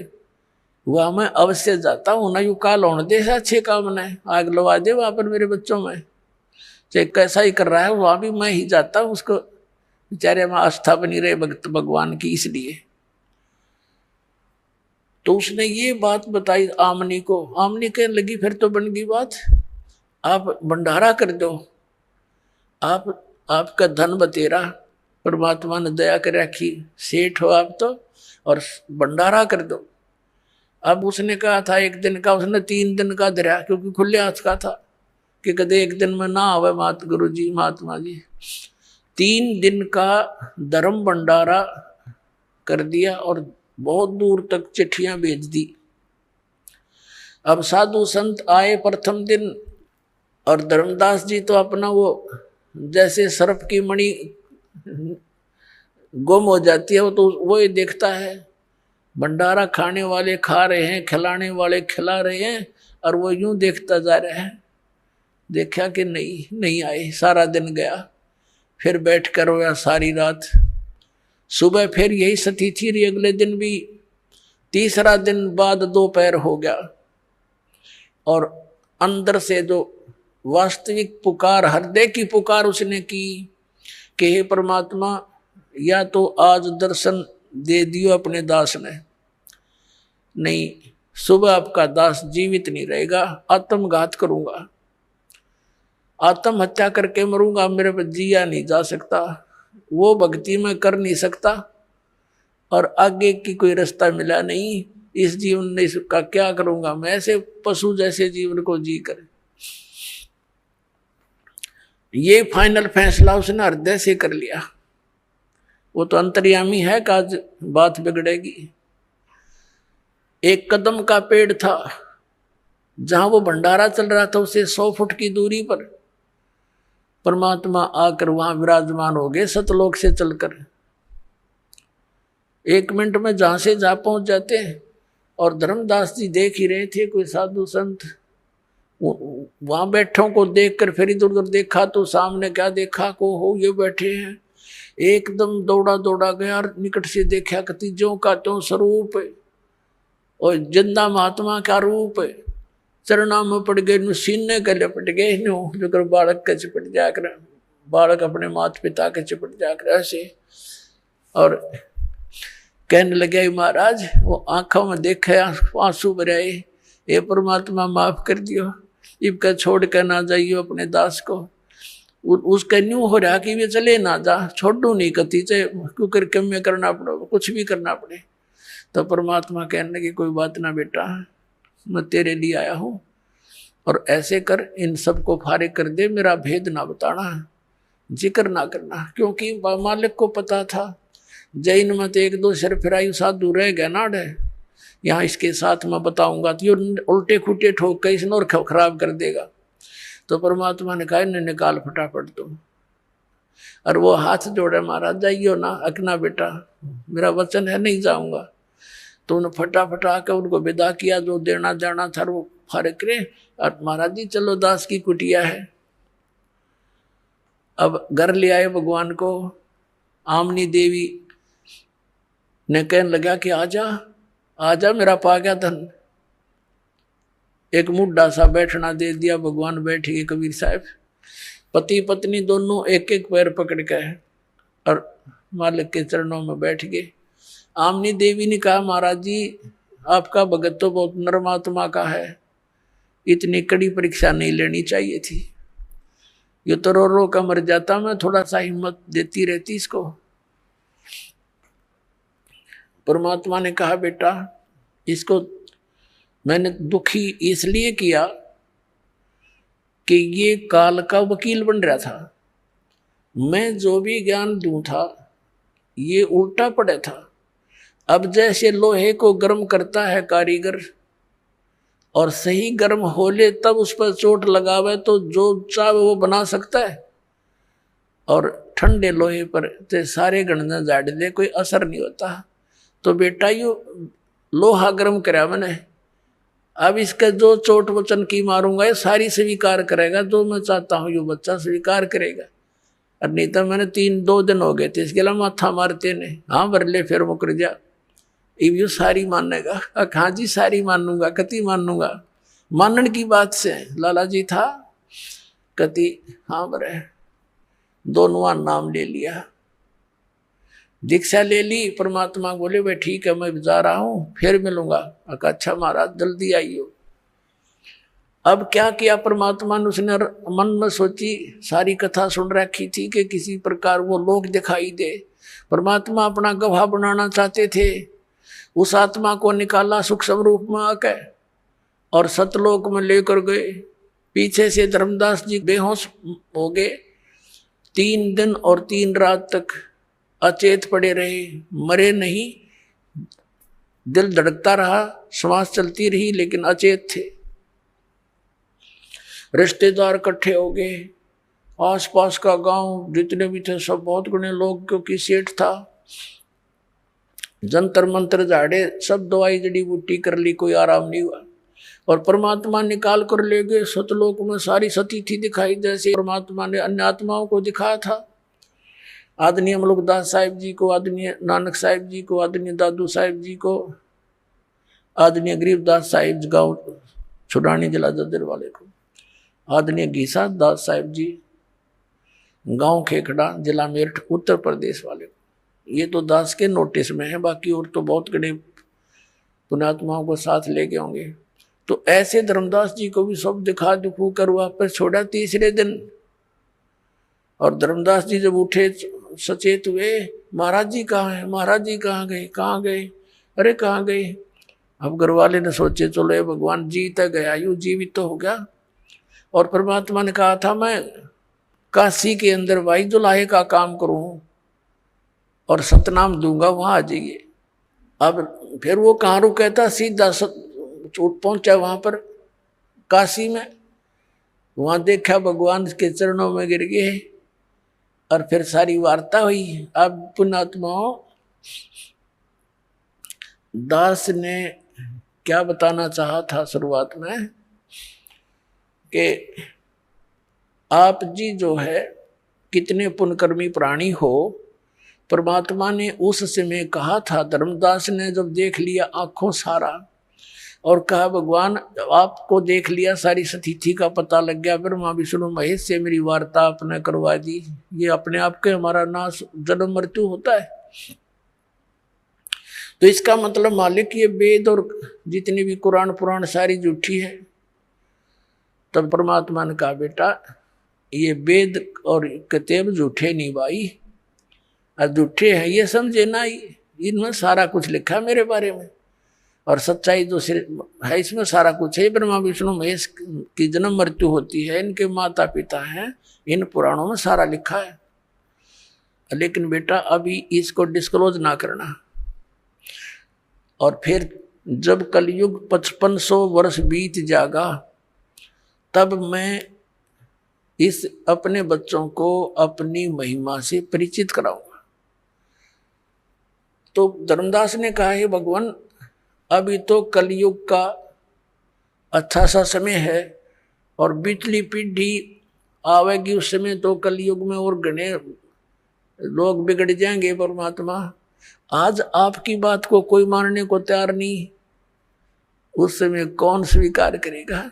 वहां मैं अवश्य जाता हूं। ना यू काल होने दे अच्छे काम ने, आग लगा दे वहां पर मेरे बच्चों में, चाहे कैसा ही कर रहा है वहां भी मैं ही जाता हूं। उसको बेचारे में आस्था बनी रहे भक्त भगवान की, इसलिए। तो उसने ये बात बताई आमनी को। आमनी कहने लगी फिर तो बन गई बात, आप भंडारा कर दो, आपका धन बतेरा, परमात्मा ने दया कर रखी, सेठ हो आप तो, और भंडारा कर दो। अब उसने कहा था 1 दिन का, उसने 3 दिन का धरा, क्योंकि खुले हाथ का था कि कदे 1 दिन में ना आवे मात गुरु जी, महात्मा जी। 3 दिन का धर्म भंडारा कर दिया और बहुत दूर तक चिट्ठियां भेज दी। अब साधु संत आए प्रथम दिन, और धर्मदास जी तो अपना वो जैसे सर्प की मणि गुम हो जाती है, वो तो वो ही देखता है। भंडारा खाने वाले खा रहे हैं, खिलाने वाले खिला रहे हैं, और वो यूं देखता जा रहा है। देखा कि नहीं आए, सारा दिन गया। फिर बैठ कर रोया सारी रात। सुबह फिर यही स्थिति थी, अगले दिन भी। तीसरा दिन बाद दोपहर हो गया, और अंदर से जो वास्तविक पुकार, हृदय की पुकार उसने की कि हे परमात्मा, या तो आज दर्शन दे दियो अपने दास ने, नहीं सुबह आपका दास जीवित नहीं रहेगा, आत्मघात करूंगा, आत्महत्या करके मरूंगा, मेरे पर जिया नहीं जा सकता, वो भक्ति में कर नहीं सकता, और आगे की कोई रास्ता मिला नहीं। इस जीवन में इसका क्या करूंगा मैं, ऐसे पशु जैसे जीवन को जी कर। ये फाइनल फैसला उसने हृदय से कर लिया। वो तो अंतर्यामी है कि आज बात बिगड़ेगी। 1 कदम का पेड़ था, जहां वो भंडारा चल रहा था उसे 100 फुट की दूरी पर परमात्मा आकर वहां विराजमान हो गए, सतलोक से चलकर। 1 मिनट में जहां से जहां पहुंच जाते हैं। और धर्मदास जी देख ही रहे थे, कोई साधु संत वहां बैठों को देखकर फिर इधर उधर देखा तो सामने क्या देखा, को हो ये बैठे हैं। एकदम दौड़ा गया, निकट से देखा कतीजों का तो स्वरूप है, और जिंदा महात्मा का रूप है। चरणा में पड़ गए, सीने के लिपट गए, जो बालक के चिपट जाकर, बालक अपने माता पिता के चिपट जाकर ऐसे। और कहने लगे महाराज, वो आंखों में देखे आंसू भराए, ये परमात्मा माफ कर दियो, इबका छोड़ कर ना जाइयो अपने दास को। उसका न्यू हो रहा कि वे चले ना जा, छोड़ू नहीं कती, चाहे क्यों कर कम करना पड़े, कुछ भी करना पड़े। तो परमात्मा कहने लगे कोई बात ना बेटा, मैं तेरे लिए आया हूं, और ऐसे कर इन सबको फारिग कर दे, मेरा भेद ना बताना, जिक्र ना करना। क्योंकि मालिक को पता था जैन में तो 1-2 सिर फिराई साधु रह गया ना डे, यहाँ इसके साथ मैं बताऊंगा तो ये उल्टे खुटे ठोक के इसने और खराब कर देगा। तो परमात्मा ने कहा इन्हें निकाल फटाफट तुम। और वो हाथ जोड़े, महाराज जाइयो ना, अकना बेटा मेरा वचन है नहीं जाऊंगा। तो उन्हें फटाफट आकर उनको विदा किया, जो देना जाना था वो फारिग करे। और महाराज जी चलो दास की कुटिया है। अब घर ले आए भगवान को। आमनी देवी ने कहने लगा कि आजा आजा मेरा पा गया धन। एक मुड्ढा सा बैठना दे दिया, भगवान बैठ गए कबीर साहब। पति पत्नी दोनों एक एक पैर पकड़ के और मालिक के चरणों में बैठ गए। आमनी देवी ने कहा, महाराज जी आपका भगत तो बहुत नरमात्मा का है, इतनी कड़ी परीक्षा नहीं लेनी चाहिए थी। ये तो रो रो का मर जाता, मैं थोड़ा सा हिम्मत देती रहती इसको। परमात्मा ने कहा, बेटा इसको मैंने दुखी इसलिए किया कि ये काल का वकील बन रहा था। मैं जो भी ज्ञान दूं था ये उल्टा पड़ा था। अब जैसे लोहे को गर्म करता है कारीगर और सही गर्म हो ले तब उस पर चोट लगावे तो जो चाहे वो बना सकता है, और ठंडे लोहे पर ते सारे गणना झाड़ दे कोई असर नहीं होता। तो बेटा यू लोहा गर्म करा मैंने, अब इसका जो चोट वचन की मारूंगा ये सारी स्वीकार करेगा, जो मैं चाहता हूँ यो बच्चा स्वीकार करेगा। और नहीं तो मैंने 2 दिन हो गए थे इसके लिए माथा मारते ने, हाँ भर ले फिर मुकर जा, यू सारी मानेगा। हाँ जी सारी मानूंगा, कति मानूंगा, मानने की बात से लाला जी था कति, हाँ बरे दोनों नाम ले लिया, दीक्षा ले ली। परमात्मा बोले भाई ठीक है मैं जा रहा हूँ फिर मिलूंगा। अच्छा महाराज जल्दी आइयो। अब क्या किया परमात्मा ने, उसने मन में सोची, सारी कथा सुन रखी थी कि किसी प्रकार वो लोग दिखाई दे। परमात्मा अपना गवाह बनाना चाहते थे। उस आत्मा को निकाला सूक्ष्म रूप में आकर और सतलोक में लेकर गए। पीछे से धर्मदास जी बेहोश हो गए। 3 दिन और 3 रात तक अचेत पड़े रहे, मरे नहीं। दिल धड़कता रहा, श्वास चलती रही, लेकिन अचेत थे। रिश्तेदार इकट्ठे हो गए, आसपास का गांव जितने भी थे सब, बहुत घने लोग, क्योंकि सेठ था। जंतर मंत्र झाड़े, सब दवाई जड़ी बूटी कर ली, कोई आराम नहीं हुआ। और परमात्मा निकाल कर ले गए सतलोक में। सारी सती थी दिखाई, जैसे परमात्मा ने अन्य आत्माओं को दिखाया था। आदरणीय मलुकदास साहिब जी को, आदरणीय नानक साहिब जी को, आदरणीय दादू साहिब जी को, आदरणीय गरीबदास साहिब गांव छुड़ानी जिला जदर वाले को, आदरणीय घीसा दास साहिब जी गांव खेखड़ा जिला मेरठ उत्तर प्रदेश वाले को। ये तो दास के नोटिस में है, बाकी और तो बहुत बड़े पुण्यात्माओं को साथ ले गए होंगे। तो ऐसे धर्मदास जी को भी सब दिखा दुखू कर वापस छोड़ा 3रे दिन। और धर्मदास जी जब उठे सचेत हुए, महाराज जी कहाँ हैं, महाराज जी कहाँ गए, कहाँ गए, अरे कहाँ गए। अब घरवाले ने सोचे चलो ये भगवान जीता गया, यूं जीवित तो हो गया। और परमात्मा ने कहा था मैं काशी के अंदर भाई जुलाहे का काम करूँ और सतनाम दूंगा, वहां आ जाइए। अब फिर वो कहाँ रुका था, सीधा चोट पहुंचा वहां पर काशी में। वहां देखा भगवान के चरणों में गिर गए और फिर सारी वार्ता हुई। अब पुण्यात्माओं दास ने क्या बताना चाहा था शुरुआत में कि आप जी जो है कितने पुण्यकर्मी प्राणी हो। परमात्मा ने उस समय कहा था, धर्मदास ने जब देख लिया आंखों सारा और कहा भगवान आपको देख लिया, सारी स्थिति का पता लग गया, ब्रह्मा विष्णु महेश से मेरी वार्ता आपने करवा दी। ये अपने आप के हमारा नाश जन्म मृत्यु होता है। तो इसका मतलब मालिक ये वेद और जितनी भी कुरान पुराण सारी झूठी है। तब परमात्मा ने कहा बेटा ये वेद और किताब झूठे नहीं भाई, झूठे हैं ये समझे ना, इनमें सारा कुछ लिखा है मेरे बारे में और सच्चाई जो है इसमें सारा कुछ है। ब्रह्मा विष्णु महेश की जन्म मृत्यु होती है, इनके माता पिता हैं, इन पुराणों में सारा लिखा है। लेकिन बेटा अभी इसको डिस्क्लोज ना करना। और फिर जब कलयुग 5500 वर्ष बीत जाएगा तब मैं इस अपने बच्चों को अपनी महिमा से परिचित कराऊंगा। तो धर्मदास ने कहा है भगवान अभी तो कलयुग का अच्छा सा समय है और पिछली पीढ़ी आवेगी उस समय तो कलयुग में और घने लोग बिगड़ जाएंगे। परमात्मा आज आपकी बात को कोई मानने को तैयार नहीं, उस समय कौन स्वीकार करेगा?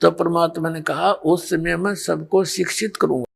तो परमात्मा ने कहा उस समय मैं सबको शिक्षित करूंगा।